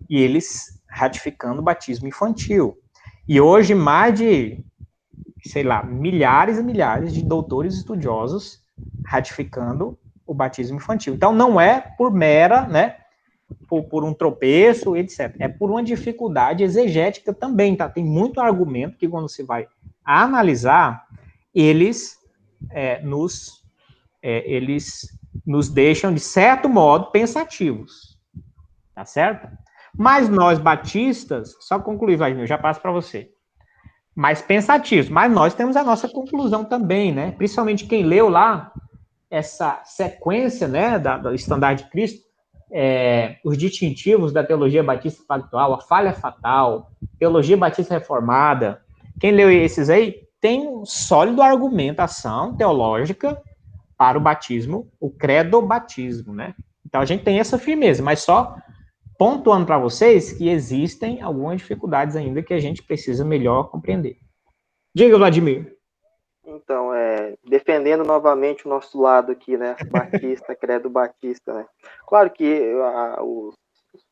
e eles ratificando o batismo infantil. E hoje mais de sei lá, milhares e milhares de doutores estudiosos ratificando o batismo infantil. Então, não é por mera, né, por um tropeço, etc. É por uma dificuldade exegética também, tá? Tem muito argumento que, quando você vai analisar, eles nos deixam, de certo modo, pensativos. Tá certo? Mas nós, batistas, só concluir, Vladimir, eu já passo para você. Mais pensativos, mas nós temos a nossa conclusão também, né? Principalmente quem leu lá essa sequência, né, do Estandarte de Cristo, os distintivos da teologia batista pactual, a falha fatal, teologia batista reformada. Quem leu esses aí tem um sólido argumentação teológica para o batismo, o credo-batismo, né? Então a gente tem essa firmeza, mas só pontuando para vocês que existem algumas dificuldades ainda que a gente precisa melhor compreender. Diga, Vladimir. Então, defendendo novamente o nosso lado aqui, né? Batista, credo batista, né? Claro que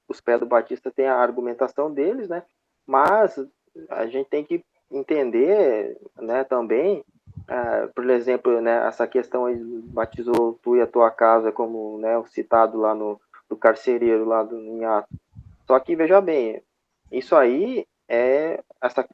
os credo batista têm a argumentação deles, né? Mas a gente tem que entender, né, também, por exemplo, né, essa questão aí, batizou tu e a tua casa, como, né, o citado lá no carcereiro, lá em Atos. Só que, veja bem, isso aí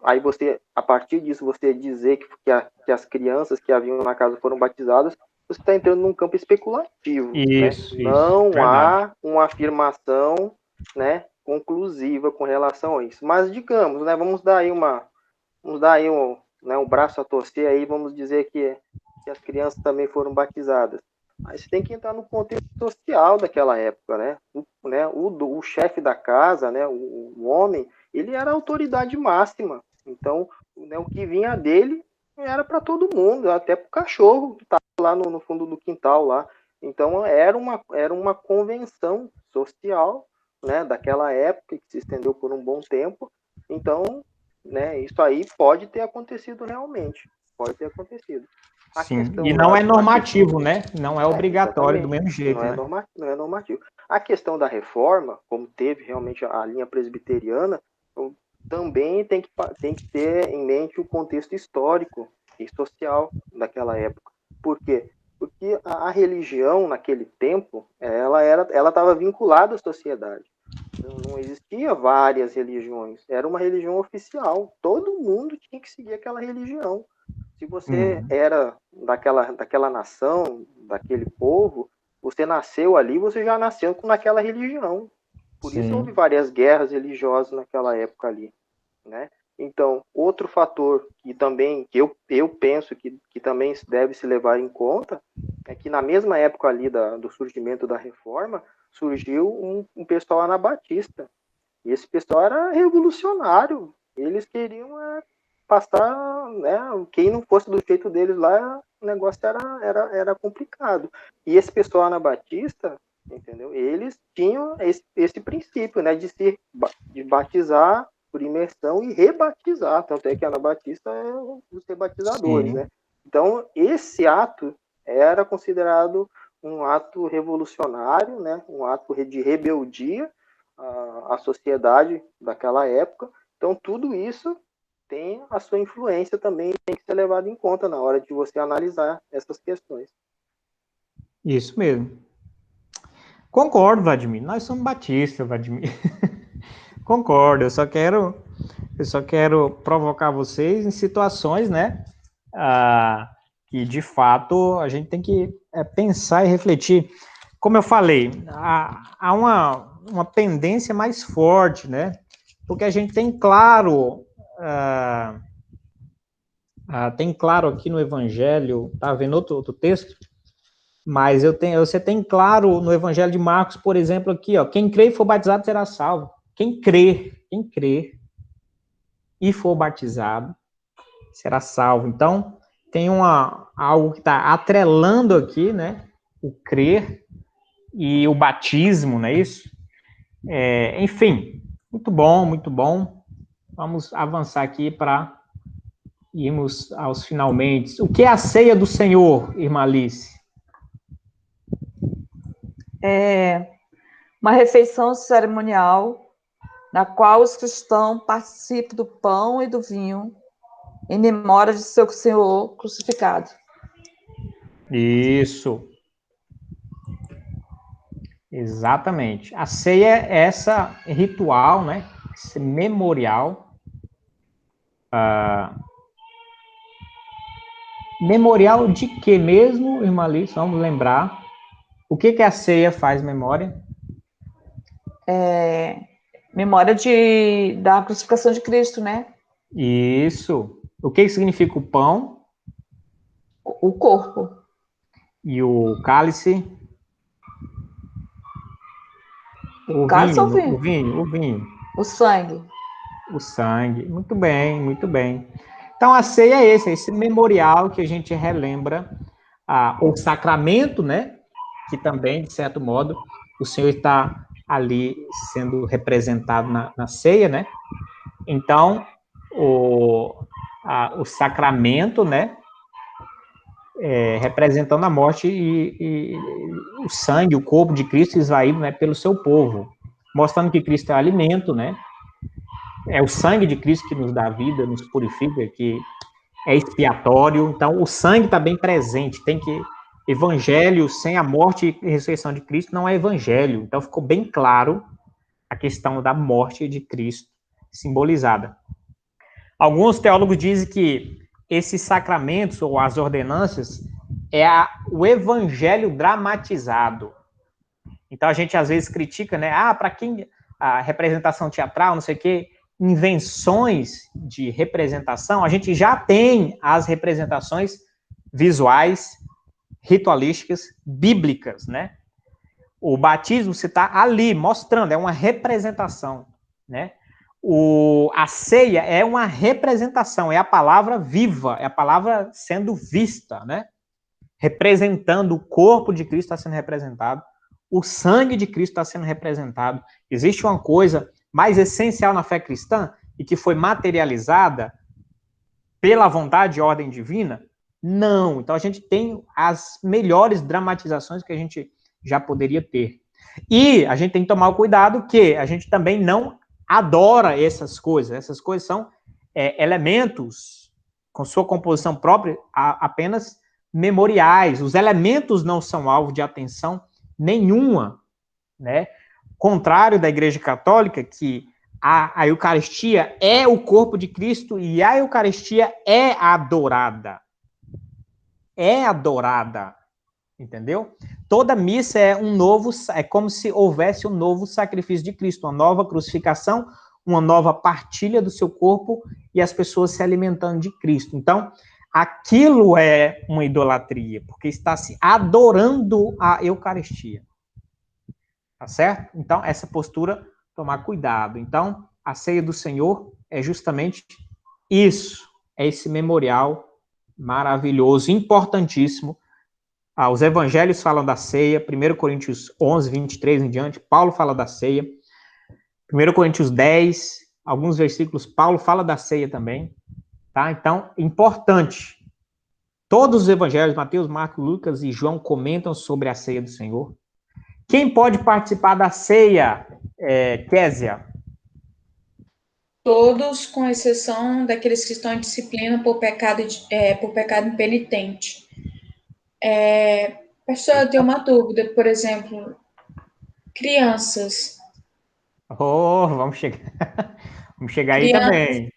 aí você, a partir disso, você dizer que as crianças que haviam na casa foram batizadas, você está entrando num campo especulativo, Isso, né? Não verdade. há uma afirmação, né, conclusiva com relação a isso. Mas digamos, né, vamos dar aí um braço a torcer aí, vamos dizer que as crianças também foram batizadas. Aí você tem que entrar no contexto social daquela época, né? O chefe da casa, né, o homem, ele era a autoridade máxima. Então, né, o que vinha dele era para todo mundo, até para o cachorro que estava lá no fundo do quintal lá. Então, era uma convenção social, né, daquela época, que se estendeu por um bom tempo. Então, né, isso aí pode ter acontecido realmente. Pode ter acontecido. Sim, e não é normativo, né? Não é obrigatório do mesmo jeito, né? Não é normativo. A questão da reforma, como teve realmente a linha presbiteriana, também tem que ter em mente o contexto histórico e social daquela época. Por quê? Porque a religião, naquele tempo, ela estava vinculada à sociedade. Não existia várias religiões. Era uma religião oficial. Todo mundo tinha que seguir aquela religião. Se você era daquela nação, daquele povo, você nasceu ali, você já nasceu naquela religião. Por isso houve várias guerras religiosas naquela época ali, né? Então, outro fator que eu penso que também deve se levar em conta é que na mesma época ali do surgimento da reforma, surgiu um pessoal anabatista. E esse pessoal era revolucionário. Eles queriam passar, né? Quem não fosse do jeito deles lá, o negócio era complicado. E esse pessoal anabatista, entendeu? Eles tinham esse princípio, né? De batizar por imersão e rebatizar. Tanto é que anabatista é os rebatizadores, né? Então, esse ato era considerado um ato revolucionário, né? Um ato de rebeldia à sociedade daquela época. Então, tudo isso tem a sua influência também, tem que ser levado em conta na hora de você analisar essas questões. Isso mesmo. Concordo, Vladimir. Nós somos batistas, Vladimir. Concordo. Eu só quero provocar vocês em situações, né, que de fato a gente tem que pensar e refletir. Como eu falei, há uma pendência mais forte, né? Porque a gente tem claro aqui no Evangelho, tá vendo outro texto? Mas você tem claro no Evangelho de Marcos, por exemplo, aqui, ó, quem crê e for batizado será salvo. Quem crê e for batizado será salvo. Então, tem algo que está atrelando aqui, né? O crer e o batismo, não é isso? Enfim, muito bom, muito bom. Vamos avançar aqui para irmos aos finalmente. O que é a ceia do Senhor, irmã Alice? É uma refeição cerimonial na qual os cristãos participam do pão e do vinho em memória de seu Senhor crucificado. Isso. Exatamente. A ceia é essa ritual, né? Esse memorial. Memorial de que mesmo, irmã Alice? Vamos lembrar. O que a ceia faz memória? Memória da crucificação de Cristo, né? Isso. O que significa o pão? O corpo. E o cálice? O Cálice ou vinho, vinho? o vinho, o vinho. O sangue. O sangue. Muito bem, muito bem. Então, a ceia é esse memorial que a gente relembra o sacramento, né? Que também, de certo modo, o Senhor está ali sendo representado na ceia, né? Então, o sacramento, né? Representando a morte e o sangue, o corpo de Cristo esvaído, né, pelo seu povo, mostrando que Cristo é alimento, né? É o sangue de Cristo que nos dá vida, nos purifica, que é expiatório. Então, o sangue está bem presente. Tem que evangelho sem a morte e ressurreição de Cristo não é evangelho. Então, ficou bem claro a questão da morte de Cristo simbolizada. Alguns teólogos dizem que esses sacramentos ou as ordenanças é o evangelho dramatizado. Então a gente às vezes critica, né? Para quem a representação teatral, não sei o quê, invenções de representação, a gente já tem as representações visuais, ritualísticas, bíblicas, né? O batismo você está ali mostrando, é uma representação, né? A ceia é uma representação, é a palavra viva, é a palavra sendo vista, né? Representando o corpo de Cristo está sendo representado, o sangue de Cristo está sendo representado. Existe uma coisa mais essencial na fé cristã e que foi materializada pela vontade e ordem divina? Não. Então a gente tem as melhores dramatizações que a gente já poderia ter. E a gente tem que tomar o cuidado que a gente também não adora essas coisas. Essas coisas são elementos com sua composição própria, apenas memoriais. Os elementos não são alvo de atenção nenhuma, né? Contrário da Igreja Católica, que a Eucaristia é o corpo de Cristo e a Eucaristia é adorada. É adorada, entendeu? Toda missa é como se houvesse um novo sacrifício de Cristo, uma nova crucificação, uma nova partilha do seu corpo e as pessoas se alimentando de Cristo. Então, aquilo é uma idolatria, porque está se adorando a Eucaristia. Tá certo? Então, essa postura, tomar cuidado. Então, a ceia do Senhor é justamente isso, é esse memorial maravilhoso, importantíssimo. Os evangelhos falam da ceia, 1 Coríntios 11, 23 em diante, Paulo fala da ceia. 1 Coríntios 10, alguns versículos, Paulo fala da ceia também. Tá? Então, importante. Todos os evangelhos, Mateus, Marcos, Lucas e João, comentam sobre a ceia do Senhor. Quem pode participar da ceia, Késia? Todos, com exceção daqueles que estão em disciplina por pecado impenitente. Pastor, eu tenho uma dúvida, por exemplo, crianças. Vamos chegar. Vamos chegar aí também.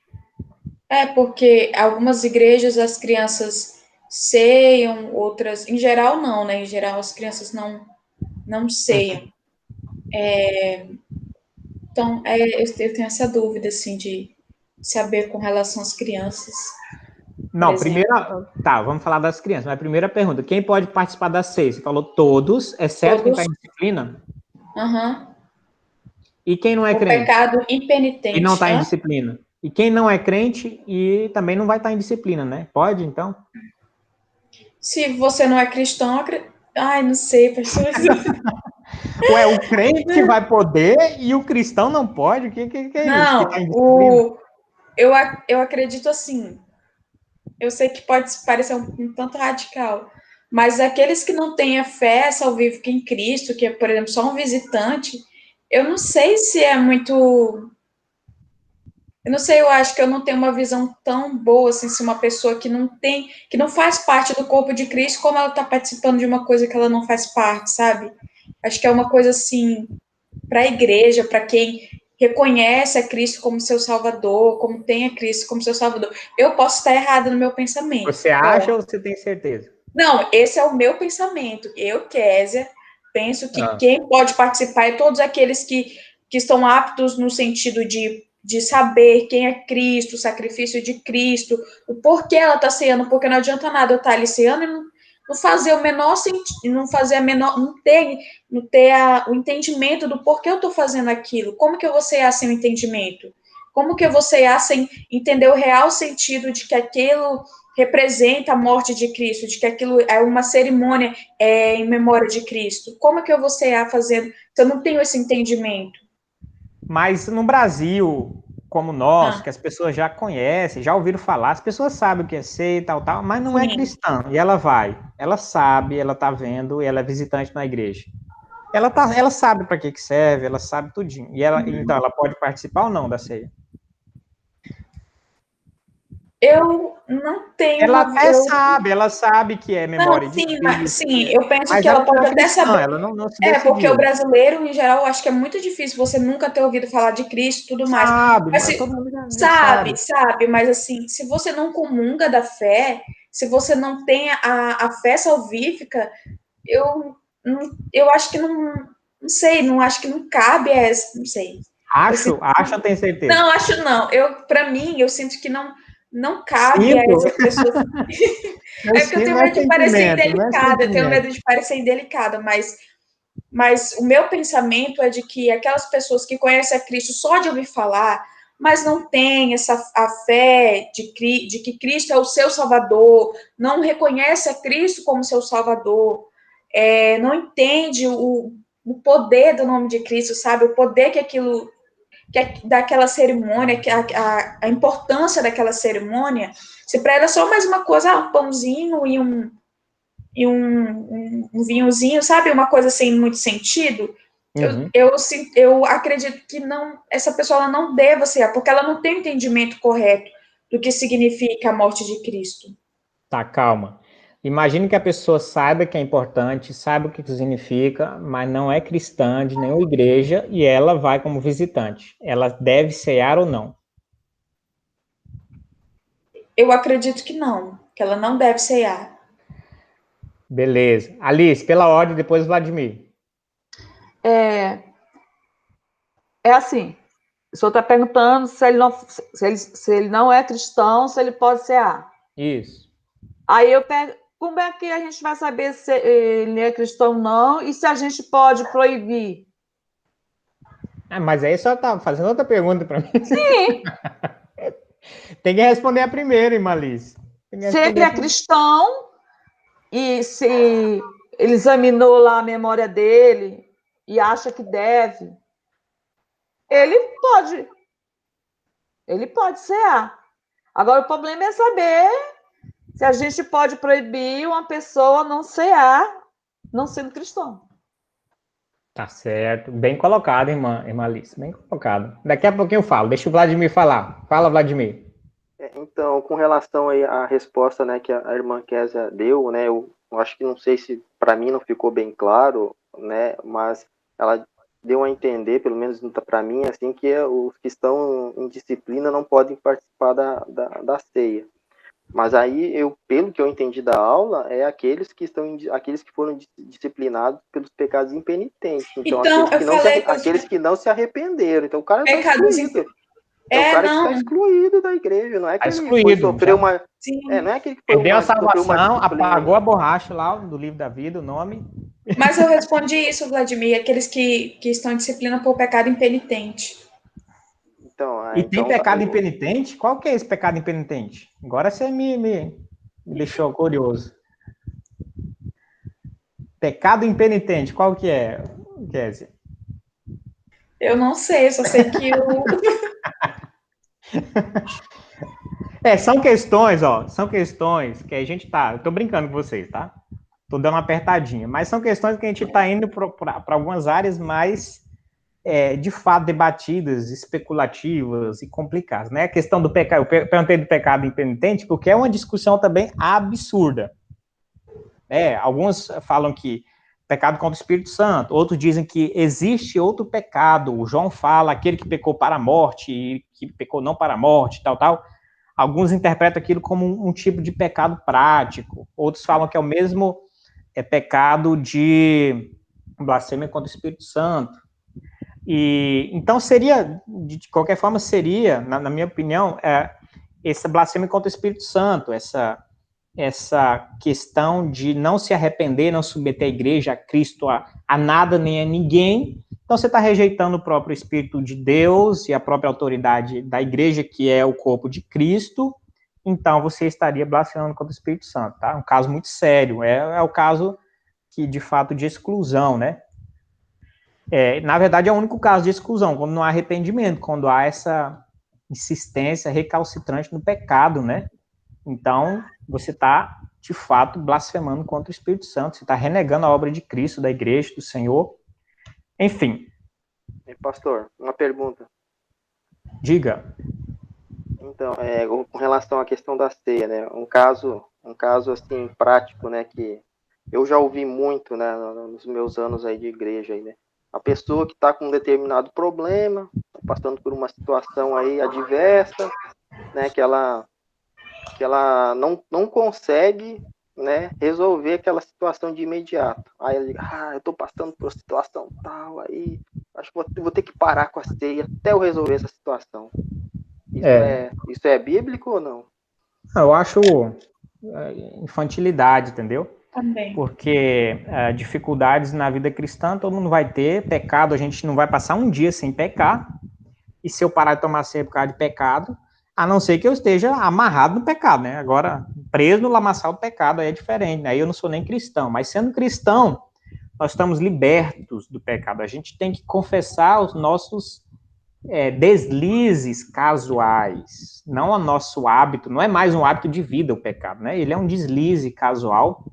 Porque algumas igrejas as crianças ceiam, outras, em geral não, né? Em geral as crianças não ceiam. Então, eu tenho essa dúvida, assim, de saber com relação às crianças. Não, vamos falar das crianças. Mas a primeira pergunta, quem pode participar da ceia? Você falou todos, exceto quem está em disciplina? Uhum. E quem não é crente? Pecado impenitente. E não está em disciplina. E quem não é crente e também não vai estar em disciplina, né? Pode, então? Se você não é cristão, ai, não sei, pessoal. Ué, o crente vai poder e o cristão não pode? O que é isso? Não, que tá em disciplina? Eu acredito assim. Eu sei que pode parecer um tanto radical, mas aqueles que não têm a fé salvífica em Cristo, que é, por exemplo, só um visitante, eu não sei se é muito Eu não sei, eu acho que eu não tenho uma visão tão boa assim, se uma pessoa que não tem, que não faz parte do corpo de Cristo, como ela está participando de uma coisa que ela não faz parte, sabe? Acho que é uma coisa assim, para a igreja, para quem reconhece a Cristo como seu Salvador, como tem a Cristo como seu Salvador. Eu posso estar errada no meu pensamento. Você acha ou você tem certeza? Não, esse é o meu pensamento. Eu, Késia, penso que Ah. quem pode participar é todos aqueles que estão aptos no sentido de saber quem é Cristo, o sacrifício de Cristo, o porquê ela está ceando, porque não adianta nada eu estar ali ceando e não fazer o menor sentido, não fazer a menor, não ter o entendimento do porquê eu estou fazendo aquilo. Como que eu vou cear sem o entendimento? Como que eu vou cear sem entender o real sentido de que aquilo representa a morte de Cristo, de que aquilo é uma cerimônia em memória de Cristo? Como que eu vou cear fazendo se eu não tenho esse entendimento? Mas no Brasil, como nós, que as pessoas já conhecem, já ouviram falar, as pessoas sabem o que é ser e tal, mas não é cristã. E ela vai, ela sabe, ela tá vendo, e ela é visitante na igreja. Ela sabe para que serve, ela sabe tudinho. E então ela pode participar ou não da ceia? Eu não tenho Ela uma. até sabe, ela sabe que é memória Não, de sim, Cristo. sim, eu penso Mas que ela ela não pode é até cristã, saber. ela não se Porque o decidiu. brasileiro, em geral, eu acho que é muito difícil você nunca ter ouvido falar de Cristo e tudo mais. Sabe, Mas mas todo mundo já sabe, sabe. sabe, mas assim, se você não comunga da fé, se você não tem a fé salvífica, eu acho que não sei, não acho que não cabe essa, não sei. Acho ou tem certeza? Não, acho não. Para mim, eu sinto que não cabe a Sinto. essas pessoas. Eu É porque eu sinto, tenho não é medo de parecer sentimento, não é indelicada, eu tenho sentimento. medo de parecer indelicada, mas o meu pensamento é de que aquelas pessoas que conhecem a Cristo só de ouvir falar, mas não têm a fé de que Cristo é o seu Salvador, não reconhece a Cristo como seu Salvador, não entende o poder do nome de Cristo, sabe? O poder que aquilo daquela cerimônia, que a importância daquela cerimônia, se para ela é só mais uma coisa, um pãozinho e um vinhozinho, sabe? Uma coisa sem muito sentido. Eu acredito que essa pessoa ela não deva ser, porque ela não tem o entendimento correto do que significa a morte de Cristo. Tá, calma. Imagine que a pessoa saiba que é importante, saiba o que significa, mas não é cristã de nenhuma igreja e ela vai como visitante. Ela deve cear ou não? Eu acredito que não, que ela não deve cear. Beleza. Alice, pela ordem, depois Vladimir. É assim, o senhor está perguntando se ele não é cristão, se ele pode cear. Isso. Aí eu pego, como é que a gente vai saber se ele é cristão ou não e se a gente pode proibir? Mas aí só tá fazendo outra pergunta para mim. Sim. Tem que responder a primeira, irmã Alice. Se ele é cristão e se ele examinou lá a memória dele e acha que deve, ele pode. Ele pode cear. Agora, o problema é saber se a gente pode proibir uma pessoa não cear, não sendo cristão. Tá certo. Bem colocado, irmã Alice. Bem colocado. Daqui a pouquinho eu falo. Deixa o Vladimir falar. Fala, Vladimir. Então, com relação aí à resposta, né, que a irmã Késia deu, né, eu acho que não sei se para mim não ficou bem claro, né, mas ela deu a entender, pelo menos para mim, assim, que os que estão em disciplina não podem participar da ceia. Mas aí, pelo que eu entendi da aula, é aqueles que foram disciplinados pelos pecados impenitentes. Então aqueles que não se arrependeram. Então o cara está excluído. O cara que está excluído da igreja, não é que ele foi sofrer uma... não é aquele que foi perdeu a salvação, uma apagou a borracha lá do livro da vida, o nome. Mas eu respondi isso, Vladimir, aqueles que estão em disciplina por pecado impenitente. E tem pecado impenitente? Qual que é esse pecado impenitente? Agora você me deixou curioso. Pecado impenitente, qual que é, Kézia? Eu não sei, só sei que o... São questões que a gente tá... Eu tô brincando com vocês, tá? Tô dando uma apertadinha. Mas são questões que a gente tá indo para algumas áreas mais de fato, debatidas, especulativas e complicadas, né? A questão do pecado, eu perguntei do pecado impenitente, porque é uma discussão também absurda. Alguns falam que pecado contra o Espírito Santo, outros dizem que existe outro pecado. O João fala aquele que pecou para a morte e que pecou não para a morte, tal. Alguns interpretam aquilo como um tipo de pecado prático. Outros falam que é o mesmo pecado de blasfêmia contra o Espírito Santo. E então seria, de qualquer forma, seria, na minha opinião, essa blasfêmia contra o Espírito Santo, essa questão de não se arrepender, não submeter a igreja, a Cristo, a nada nem a ninguém. Então você está rejeitando o próprio Espírito de Deus e a própria autoridade da igreja, que é o corpo de Cristo. Então você estaria blasfemando contra o Espírito Santo, tá? Um caso muito sério, é o caso que, de fato, de exclusão, né? Na verdade, é o único caso de exclusão, quando não há arrependimento, quando há essa insistência recalcitrante no pecado, né? Então, você está, de fato, blasfemando contra o Espírito Santo, você está renegando a obra de Cristo, da igreja, do Senhor. Enfim. Pastor, uma pergunta. Diga. Então, com relação à questão da ceia, né? Um caso assim, prático, né? Que eu já ouvi muito, né? Nos meus anos aí de igreja, aí, né? A pessoa que está com um determinado problema, tá passando por uma situação aí adversa, né? Que ela não consegue, né, resolver aquela situação de imediato. Aí ele diz, eu estou passando por uma situação tal, aí acho que vou ter que parar com a ceia até eu resolver essa situação. Isso é bíblico ou não? Eu acho infantilidade, entendeu? Também. Porque dificuldades na vida cristã todo mundo vai ter, pecado a gente não vai passar um dia sem pecar, e se eu parar de tomar ceia por causa de pecado, a não ser que eu esteja amarrado no pecado, né? Agora, preso no lamaçal do pecado aí é diferente, né? Aí eu não sou nem cristão, mas sendo cristão, nós estamos libertos do pecado. A gente tem que confessar os nossos deslizes casuais, não o nosso hábito, não é mais um hábito de vida o pecado, né? Ele é um deslize casual,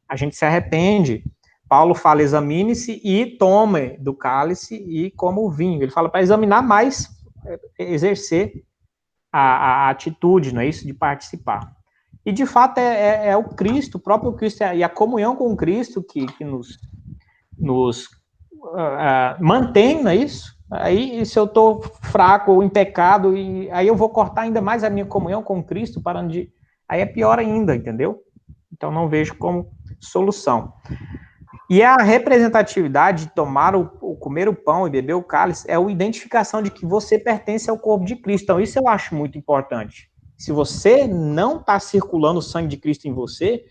a gente se arrepende. Paulo fala, examine-se e tome do cálice e coma o vinho. Ele fala para examinar mais, exercer a atitude, não é isso, de participar. E, de fato, é o Cristo, o próprio Cristo, e a comunhão com o Cristo que nos mantém, não é isso? Aí, se eu estou fraco ou em pecado, aí eu vou cortar ainda mais a minha comunhão com Cristo, parando de... Aí é pior ainda, entendeu? Então, não vejo como solução. E a representatividade de comer o pão e beber o cálice é a identificação de que você pertence ao corpo de Cristo. Então, isso eu acho muito importante. Se você não está circulando o sangue de Cristo em você,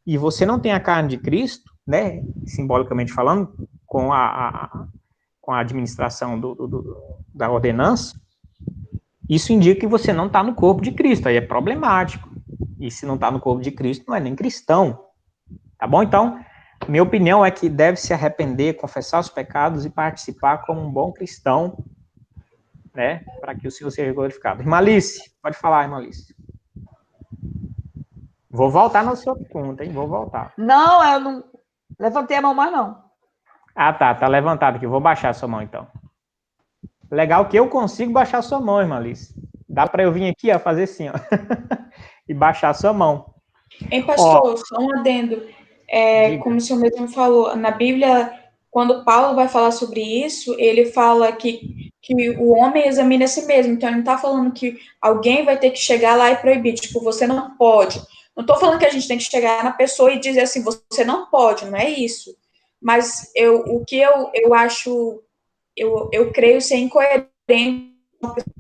e você não tem a carne de Cristo, né, simbolicamente falando, com a administração da ordenança, isso indica que você não está no corpo de Cristo, aí é problemático. E se não está no corpo de Cristo, não é nem cristão. Tá bom? Então, minha opinião é que deve se arrepender, confessar os pecados e participar como um bom cristão, né? Para que o Senhor seja glorificado. Irmã Alice, pode falar, irmã Alice. Vou voltar na sua pergunta, hein? Vou voltar. Não, eu não levantei a mão mais, não. Ah, tá levantado aqui. Vou baixar a sua mão, então. Legal que eu consigo baixar a sua mão, irmã Alice. Dá para eu vir aqui, ó, fazer assim, ó. E baixar a sua mão. Hein, pastor, só um adendo. Como o senhor mesmo falou, na Bíblia, quando Paulo vai falar sobre isso, ele fala que o homem examina a si mesmo. Então, ele não está falando que alguém vai ter que chegar lá e proibir. Tipo, você não pode. Não estou falando que a gente tem que chegar na pessoa e dizer assim, você não pode, não é isso. Mas o que eu acho, eu creio ser incoerente,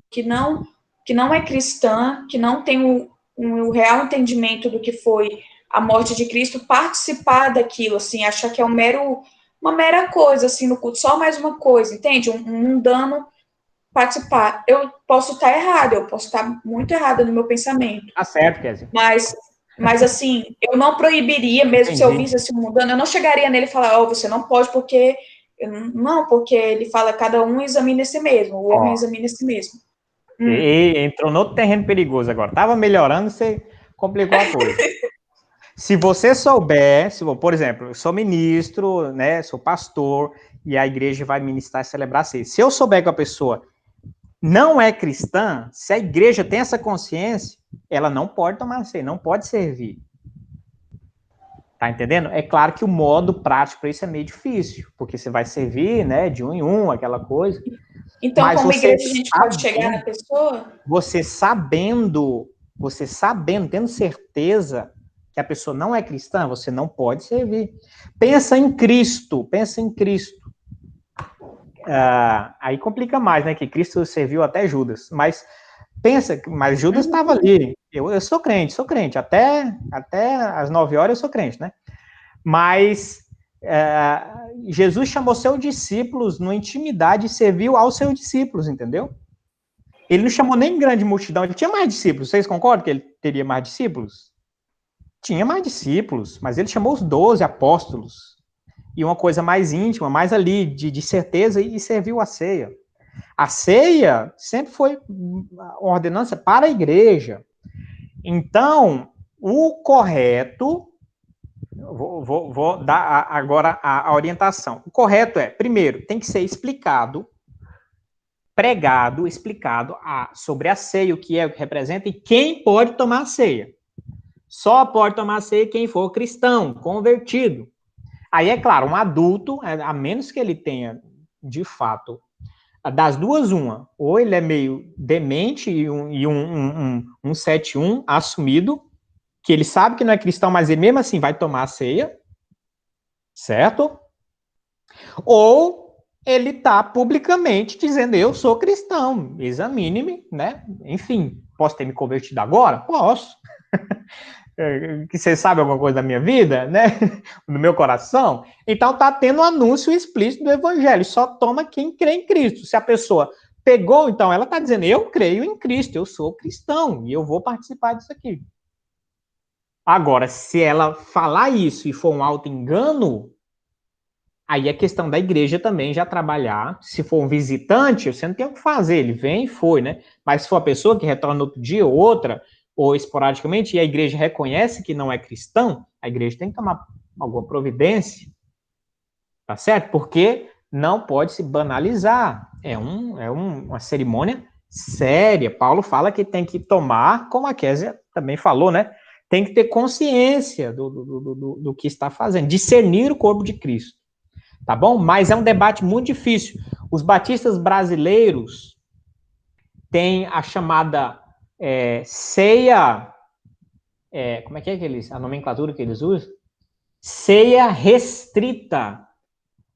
que não é cristã, que não tem o real entendimento do que foi a morte de Cristo, participar daquilo, assim, achar que é uma mera coisa, assim, no culto, só mais uma coisa, entende? Um mundano participar. Eu posso estar errada, eu posso estar muito errada no meu pensamento. Tá certo, Kézia. Mas, assim, eu não proibiria, mesmo se eu visse assim, um mundano, eu não chegaria nele e falar, você não pode porque... Não, porque ele fala, cada um examina a si mesmo, o homem examina a si mesmo. E entrou no outro terreno perigoso agora. Tava melhorando, você complicou a coisa. Se você souber, por exemplo, eu sou ministro, né, sou pastor, e a igreja vai ministrar e celebrar a ceia. Se eu souber que a pessoa não é cristã, se a igreja tem essa consciência, ela não pode tomar ceia, não pode servir. Tá entendendo? É claro que o modo prático para isso é meio difícil, porque você vai servir, né, de um em um, aquela coisa. Então, Mas como você igreja, a gente pode chegar na pessoa? Você sabendo, tendo certeza que a pessoa não é cristã, você não pode servir. Pensa em Cristo. Aí complica mais, né? Que Cristo serviu até Judas. Mas Judas estava ali. Eu sou crente. Até às 9 horas eu sou crente, né? Mas Jesus chamou seus discípulos na intimidade e serviu aos seus discípulos, entendeu? Ele não chamou nem grande multidão, ele tinha mais discípulos. Vocês concordam que ele teria mais discípulos? Tinha mais discípulos, mas ele chamou os 12 apóstolos. E uma coisa mais íntima, mais ali, de certeza, e serviu a ceia. A ceia sempre foi uma ordenança para a igreja. Então, o correto, vou dar agora a orientação. O correto é, primeiro, tem que ser explicado sobre a ceia, o que representa e quem pode tomar a ceia. Só pode tomar a ceia quem for cristão, convertido. Aí, é claro, um adulto, a menos que ele tenha, de fato, das duas, uma, ou ele é meio demente e um 71 assumido, que ele sabe que não é cristão, mas ele mesmo assim vai tomar a ceia, certo? Ou ele está publicamente dizendo, eu sou cristão, examine-me, né? Enfim, posso ter me convertido agora? Posso. Que você sabe alguma coisa da minha vida, né? Do meu coração? Então está tendo um anúncio explícito do evangelho, só toma quem crê em Cristo. Se a pessoa pegou, então ela está dizendo, eu creio em Cristo, eu sou cristão, e eu vou participar disso aqui. Agora, se ela falar isso e for um auto-engano, aí é questão da igreja também já trabalhar. Se for um visitante, você não tem o que fazer, ele vem e foi, né? Mas se for a pessoa que retorna outro dia ou outra, ou esporadicamente, e a igreja reconhece que não é cristão, a igreja tem que tomar alguma providência, tá certo? Porque não pode se banalizar. É uma cerimônia séria. Paulo fala que tem que tomar, como a Kézia também falou, né? Tem que ter consciência do que está fazendo, discernir o corpo de Cristo. Tá bom? Mas é um debate muito difícil. Os batistas brasileiros têm a chamada ceia... como é que a nomenclatura que eles usam? Ceia restrita.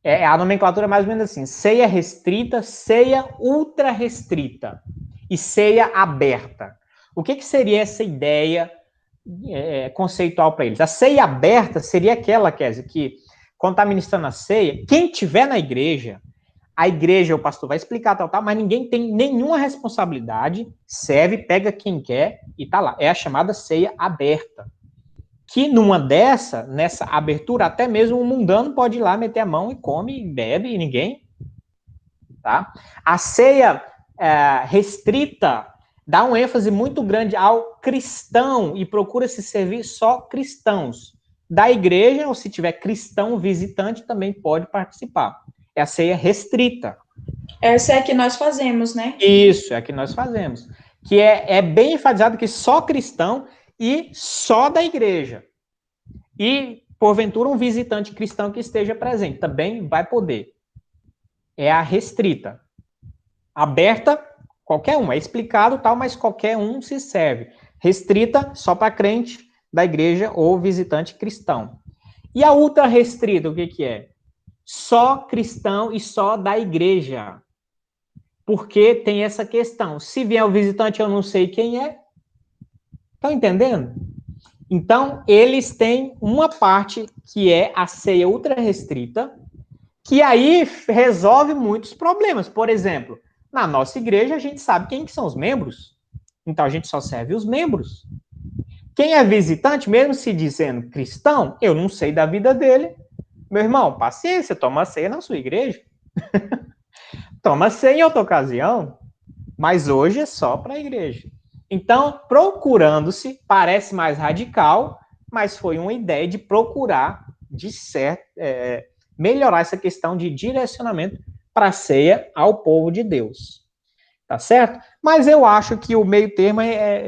A nomenclatura é mais ou menos assim. Ceia restrita, ceia ultra restrita e ceia aberta. O que seria essa ideia conceitual para eles? A ceia aberta seria aquela, Kézia, que quando está ministrando a ceia, quem tiver na igreja, a igreja, o pastor vai explicar tal, mas ninguém tem nenhuma responsabilidade, serve, pega quem quer e tá lá. É a chamada ceia aberta. Que nessa abertura, até mesmo um mundano pode ir lá, meter a mão e come, e bebe, e ninguém. Tá? A ceia restrita dá um ênfase muito grande ao cristão e procura se servir só cristãos. Da igreja, ou se tiver cristão visitante, também pode participar. É a ceia restrita. Essa é a que nós fazemos, né? Isso, é a que nós fazemos. Que é bem enfatizado que só cristão e só da igreja. E, porventura, um visitante cristão que esteja presente também vai poder. É a restrita. Aberta, qualquer um. É explicado tal, mas qualquer um se serve. Restrita, só para crente da igreja ou visitante cristão. E a ultra restrita, o que é? Só cristão e só da igreja. Porque tem essa questão. Se vier o visitante, eu não sei quem é. Estão entendendo? Então, eles têm uma parte que é a ceia ultra restrita, que aí resolve muitos problemas. Por exemplo, na nossa igreja, a gente sabe quem que são os membros. Então, a gente só serve os membros. Quem é visitante, mesmo se dizendo cristão, eu não sei da vida dele. Meu irmão, paciência, toma ceia na sua igreja. Toma ceia em outra ocasião, mas hoje é só para a igreja. Então, procurando-se, parece mais radical, mas foi uma ideia de procurar, melhorar essa questão de direcionamento para a ceia ao povo de Deus. Tá certo? Mas eu acho que o meio termo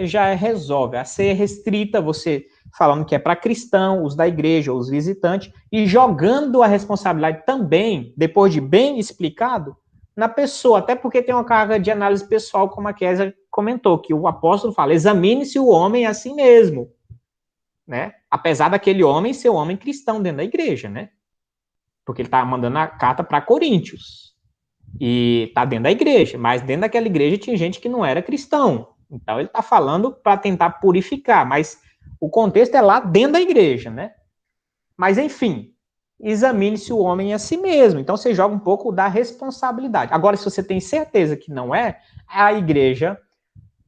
já resolve. A ceia é restrita, você falando que é para cristão, os da igreja, os visitantes, e jogando a responsabilidade também, depois de bem explicado, na pessoa, até porque tem uma carga de análise pessoal, como a Kézia comentou, que o apóstolo fala, examine-se o homem a si mesmo, né? Apesar daquele homem ser um homem cristão dentro da igreja, né? Porque ele está mandando a carta para Coríntios. E tá dentro da igreja, mas dentro daquela igreja tinha gente que não era cristão. Então ele tá falando para tentar purificar, mas o contexto é lá dentro da igreja, né? Mas enfim, examine-se o homem a si mesmo. Então você joga um pouco da responsabilidade. Agora, se você tem certeza que não é, a igreja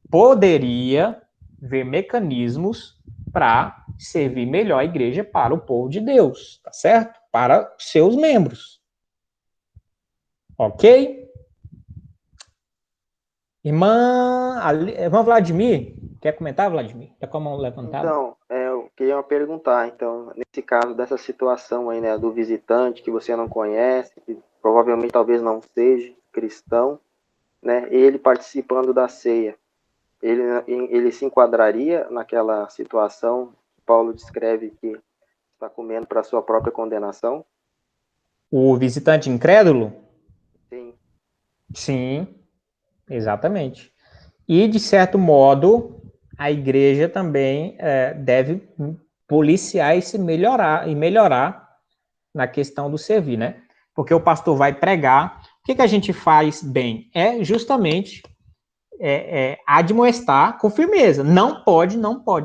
poderia ver mecanismos para servir melhor a igreja para o povo de Deus, tá certo? Para seus membros. Ok? Irmã Vladimir, quer comentar, Vladimir? Tá com a mão levantada? Então, eu queria perguntar, então, nesse caso dessa situação aí, né, do visitante que você não conhece, que provavelmente talvez não seja cristão, né, ele participando da ceia, ele se enquadraria naquela situação que Paulo descreve que está comendo para sua própria condenação? O visitante incrédulo? Sim. Sim, exatamente. E, de certo modo, a igreja também deve policiar e melhorar na questão do servir, né? Porque o pastor vai pregar. O que a gente faz bem? É justamente admoestar com firmeza. Não pode.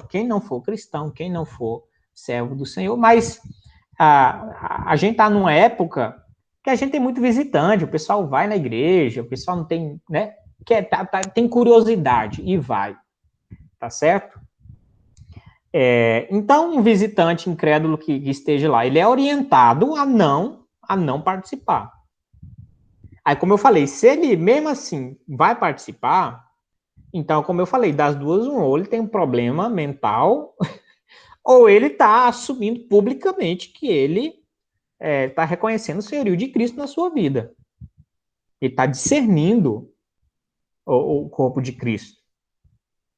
Quem não for cristão, quem não for servo do Senhor, mas a gente está numa época que a gente tem muito visitante, o pessoal vai na igreja, o pessoal não tem, né? Tem curiosidade e vai, tá certo? Então, um visitante incrédulo que esteja lá, ele é orientado a não participar. Aí, como eu falei, se ele mesmo assim vai participar, então, como eu falei, das duas, ou ele tem um problema mental, ou ele está assumindo publicamente que ele está reconhecendo o senhorio de Cristo na sua vida. Ele está discernindo o corpo de Cristo.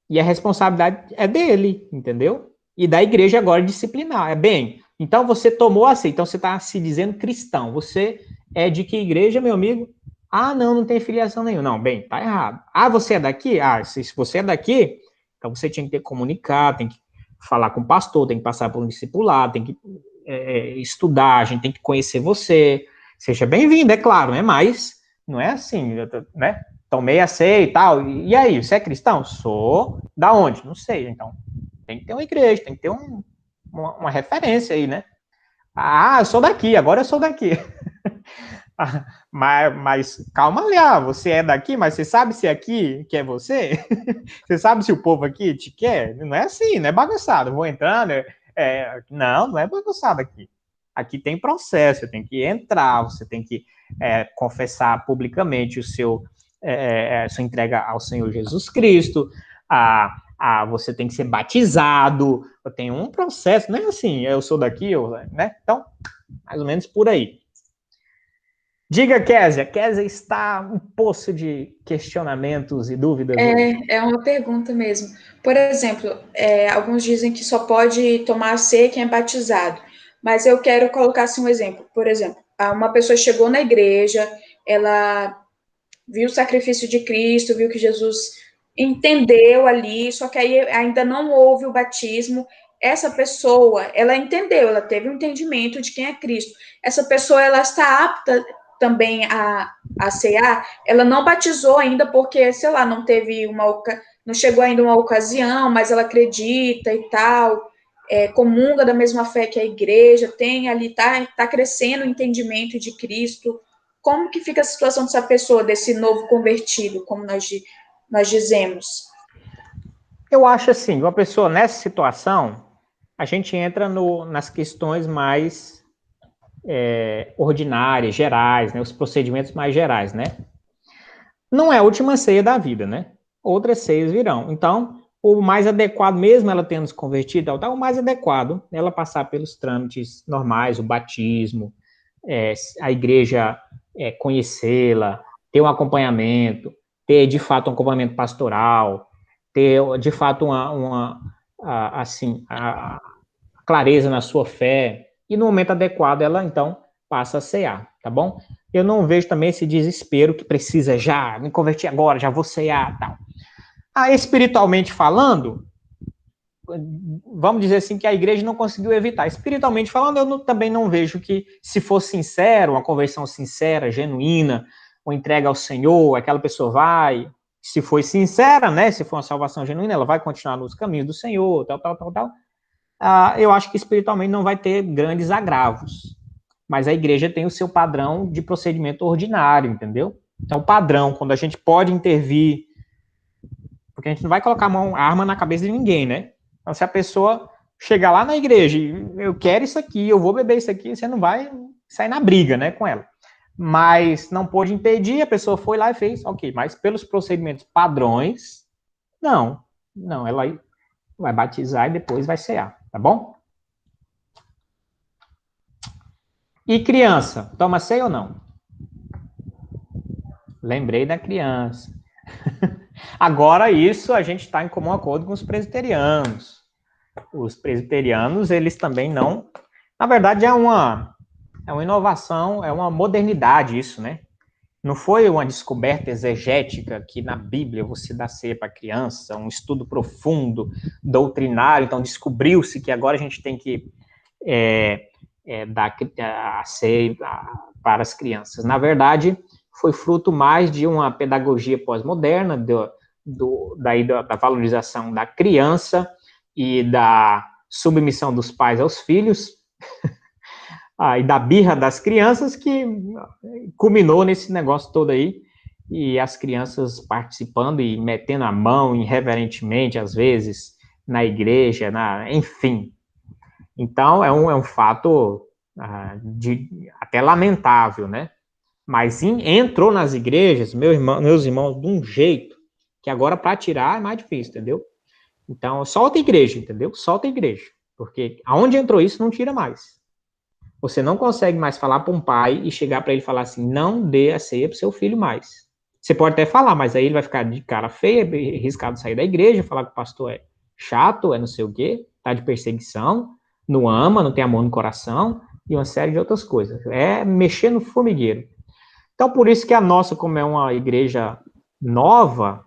E a responsabilidade é dele, entendeu? E da igreja agora disciplinar. Bem, então você tomou assim, então você está se dizendo cristão. Você é de que igreja, meu amigo? Não tem filiação nenhuma. Não, bem, tá errado. Você é daqui? Se você é daqui, então você tinha que ter comunicado, tem que falar com o pastor, tem que passar por um discipulado, tem que estudar, a gente tem que conhecer você. Seja bem-vindo, é claro, né? Mas não é assim, né? Tomei a ceia e tal. E aí, você é cristão? Sou. Da onde? Não sei. Então, tem que ter uma igreja, tem que ter uma referência aí, né? Eu sou daqui, agora eu sou daqui. mas calma lá, você é daqui, mas você sabe se aqui quer você? Você sabe se o povo aqui te quer? Não é assim, não é bagunçado. Vou entrando, não é bagunçado aqui. Aqui tem processo, você tem que entrar, você tem que confessar publicamente sua entrega ao Senhor Jesus Cristo, você tem que ser batizado, tem um processo, não é assim, eu sou daqui, né? Então, mais ou menos por aí. Diga, Kézia. Kézia está um poço de questionamentos e dúvidas. É uma pergunta mesmo. Por exemplo, alguns dizem que só pode tomar a ceia quem é batizado, mas eu quero colocar assim um exemplo. Por exemplo, uma pessoa chegou na igreja, ela viu o sacrifício de Cristo, viu que Jesus entendeu ali, só que aí ainda não houve o batismo. Essa pessoa, ela entendeu, ela teve um entendimento de quem é Cristo. Essa pessoa, ela está apta também a cear. Ela não batizou ainda porque, sei lá, não chegou ainda uma ocasião, mas ela acredita e tal, comunga da mesma fé que a igreja, tem ali, tá crescendo o entendimento de Cristo. Como que fica a situação dessa pessoa, desse novo convertido, como nós dizemos? Eu acho assim, uma pessoa nessa situação, a gente entra nas questões mais ordinárias, gerais, né, os procedimentos mais gerais, né? Não é a última ceia da vida, né? Outras ceias virão. Então, o mais adequado, mesmo ela tendo se convertido, o mais adequado ela passar pelos trâmites normais, o batismo, a igreja conhecê-la, ter um acompanhamento, ter, de fato, um acompanhamento pastoral, ter, de fato, assim, a clareza na sua fé, e no momento adequado ela, então, passa a cear, tá bom? Eu não vejo também esse desespero que precisa já, me converti agora, já vou cear, tal. Espiritualmente falando, vamos dizer assim, que a igreja não conseguiu evitar. Espiritualmente falando, eu também não vejo que, se for sincero, uma conversão sincera, genuína, uma entrega ao Senhor, aquela pessoa vai, se foi sincera, né, se for uma salvação genuína, ela vai continuar nos caminhos do Senhor, tal. Eu acho que espiritualmente não vai ter grandes agravos. Mas a igreja tem o seu padrão de procedimento ordinário, entendeu? Então, o padrão, quando a gente pode intervir, porque a gente não vai colocar a arma na cabeça de ninguém, né? Então, se a pessoa chegar lá na igreja e eu quero isso aqui, eu vou beber isso aqui, você não vai sair na briga, né, com ela. Mas não pôde impedir, a pessoa foi lá e fez, ok. Mas pelos procedimentos padrões, não, ela vai batizar e depois vai cear, tá bom? E criança, toma ceia ou não? Lembrei da criança. Agora, isso a gente está em comum acordo com os presbiterianos. Os presbiterianos, eles também não... Na verdade, é uma inovação, é uma modernidade isso, né? Não foi uma descoberta exegética que na Bíblia você dá ceia para criança, um estudo profundo, doutrinário, então descobriu-se que agora a gente tem que dar a ceia para as crianças. Na verdade, foi fruto mais de uma pedagogia pós-moderna, da valorização da criança e da submissão dos pais aos filhos, e da birra das crianças, que culminou nesse negócio todo aí, e as crianças participando e metendo a mão irreverentemente, às vezes, na igreja, enfim. Então, é um fato até lamentável, né? Mas entrou nas igrejas, meus irmãos, de um jeito que agora para tirar é mais difícil, entendeu? Então, solta a igreja, entendeu? Solta a igreja. Porque aonde entrou isso, não tira mais. Você não consegue mais falar para um pai e chegar para ele e falar assim, não dê a ceia para seu filho mais. Você pode até falar, mas aí ele vai ficar de cara feia, arriscado sair da igreja, falar que o pastor é chato, é não sei o quê, tá de perseguição, não ama, não tem amor no coração, e uma série de outras coisas. É mexer no formigueiro. Então, por isso que a nossa, como é uma igreja nova,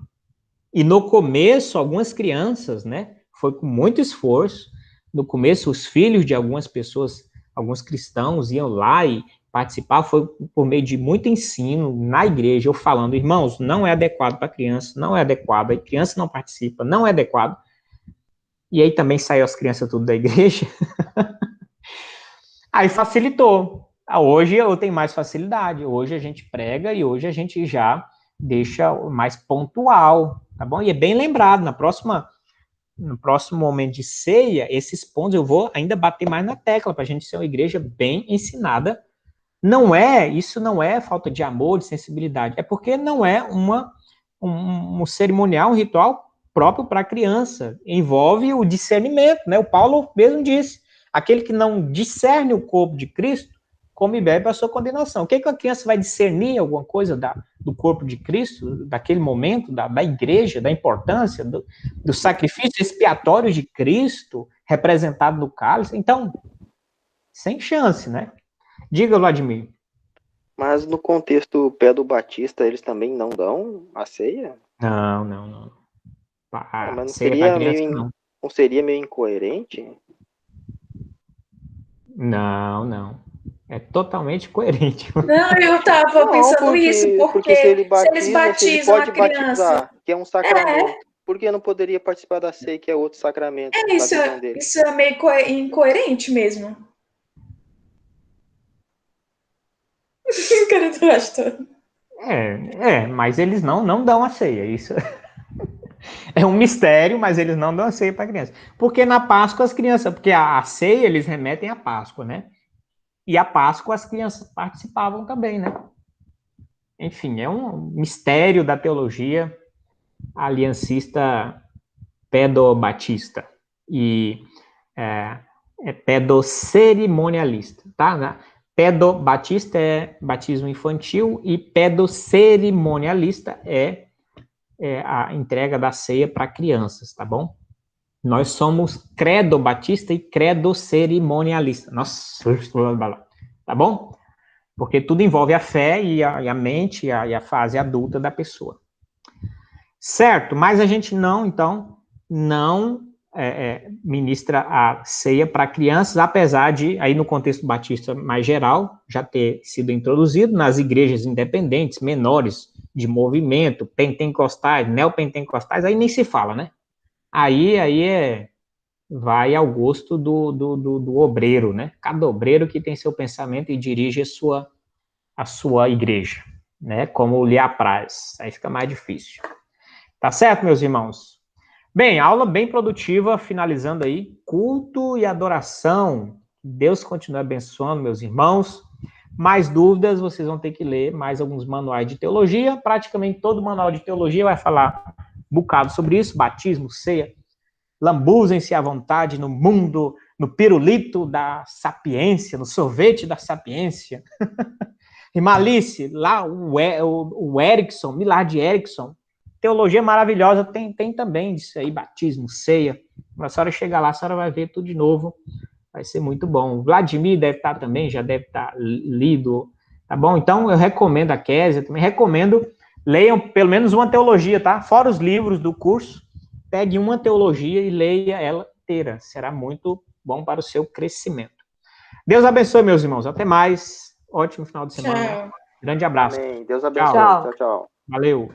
e no começo, algumas crianças, né, foi com muito esforço, no começo, os filhos de algumas pessoas, alguns cristãos iam lá e participar, foi por meio de muito ensino na igreja, eu falando, irmãos, não é adequado para criança, não é adequado, a criança não participa, não é adequado. E aí também saiu as crianças tudo da igreja. Aí facilitou. Hoje eu tenho mais facilidade, hoje a gente prega e hoje a gente já deixa mais pontual, tá bom? E é bem lembrado, no próximo momento de ceia, esses pontos eu vou ainda bater mais na tecla, para a gente ser uma igreja bem ensinada. Isso não é falta de amor, de sensibilidade, é porque não é um cerimonial, um ritual próprio para a criança, envolve o discernimento, né? O Paulo mesmo disse, aquele que não discerne o corpo de Cristo, come e bebe para a sua condenação. O que a criança vai discernir alguma coisa do corpo de Cristo, daquele momento, da igreja, da importância, do sacrifício expiatório de Cristo, representado no cálice? Então, sem chance, né? Diga, Vladimir. Mas no contexto pé do Batista, eles também não dão a ceia? Não. Mas não seria, não seria meio incoerente? Não. É totalmente coerente. Não, eu tava pensando isso, porque se eles batizam ele pode a criança... batizar, que é um sacramento. Por que não poderia participar da ceia, que é outro sacramento? Isso é meio incoerente mesmo. Cara, tu gosta? Mas eles não dão a ceia, isso é um mistério, mas eles não dão a ceia para a criança. Porque na Páscoa as crianças, porque a ceia eles remetem à Páscoa, né? E a Páscoa as crianças participavam também, né? Enfim, é um mistério da teologia aliancista pedobatista e pedocerimonialista, tá? Pedobatista é batismo infantil e pedocerimonialista é a entrega da ceia para crianças, tá bom? Nós somos credobatista e credocerimonialista. Nossa, tá bom? Porque tudo envolve a fé e a mente e a fase adulta da pessoa. Certo, mas a gente não ministra a ceia para crianças, apesar de, aí no contexto batista mais geral, já ter sido introduzido nas igrejas independentes, menores, de movimento, pentecostais, neopentecostais, aí nem se fala, né? Aí vai ao gosto do obreiro, né? Cada obreiro que tem seu pensamento e dirige a sua igreja, né? Como lhe apraz. Aí fica mais difícil. Tá certo, meus irmãos? Bem, aula bem produtiva, finalizando aí, culto e adoração. Deus continue abençoando, meus irmãos. Mais dúvidas, vocês vão ter que ler mais alguns manuais de teologia. Praticamente todo manual de teologia vai falar um bocado sobre isso, batismo, ceia. Lambuzem-se à vontade no mundo, no pirulito da sapiência, no sorvete da sapiência. E Malice, lá o Erickson, Millard Erickson, teologia maravilhosa, tem também disso aí, batismo, ceia. Quando a senhora chegar lá, a senhora vai ver tudo de novo, vai ser muito bom. O Vladimir deve estar também, já deve estar lido, tá bom? Então, eu recomendo a Kézia, também recomendo, leiam pelo menos uma teologia, tá? Fora os livros do curso, pegue uma teologia e leia ela inteira, será muito bom para o seu crescimento. Deus abençoe, meus irmãos, até mais, ótimo final de semana, grande abraço. Amém. Deus abençoe, tchau, tchau. Valeu.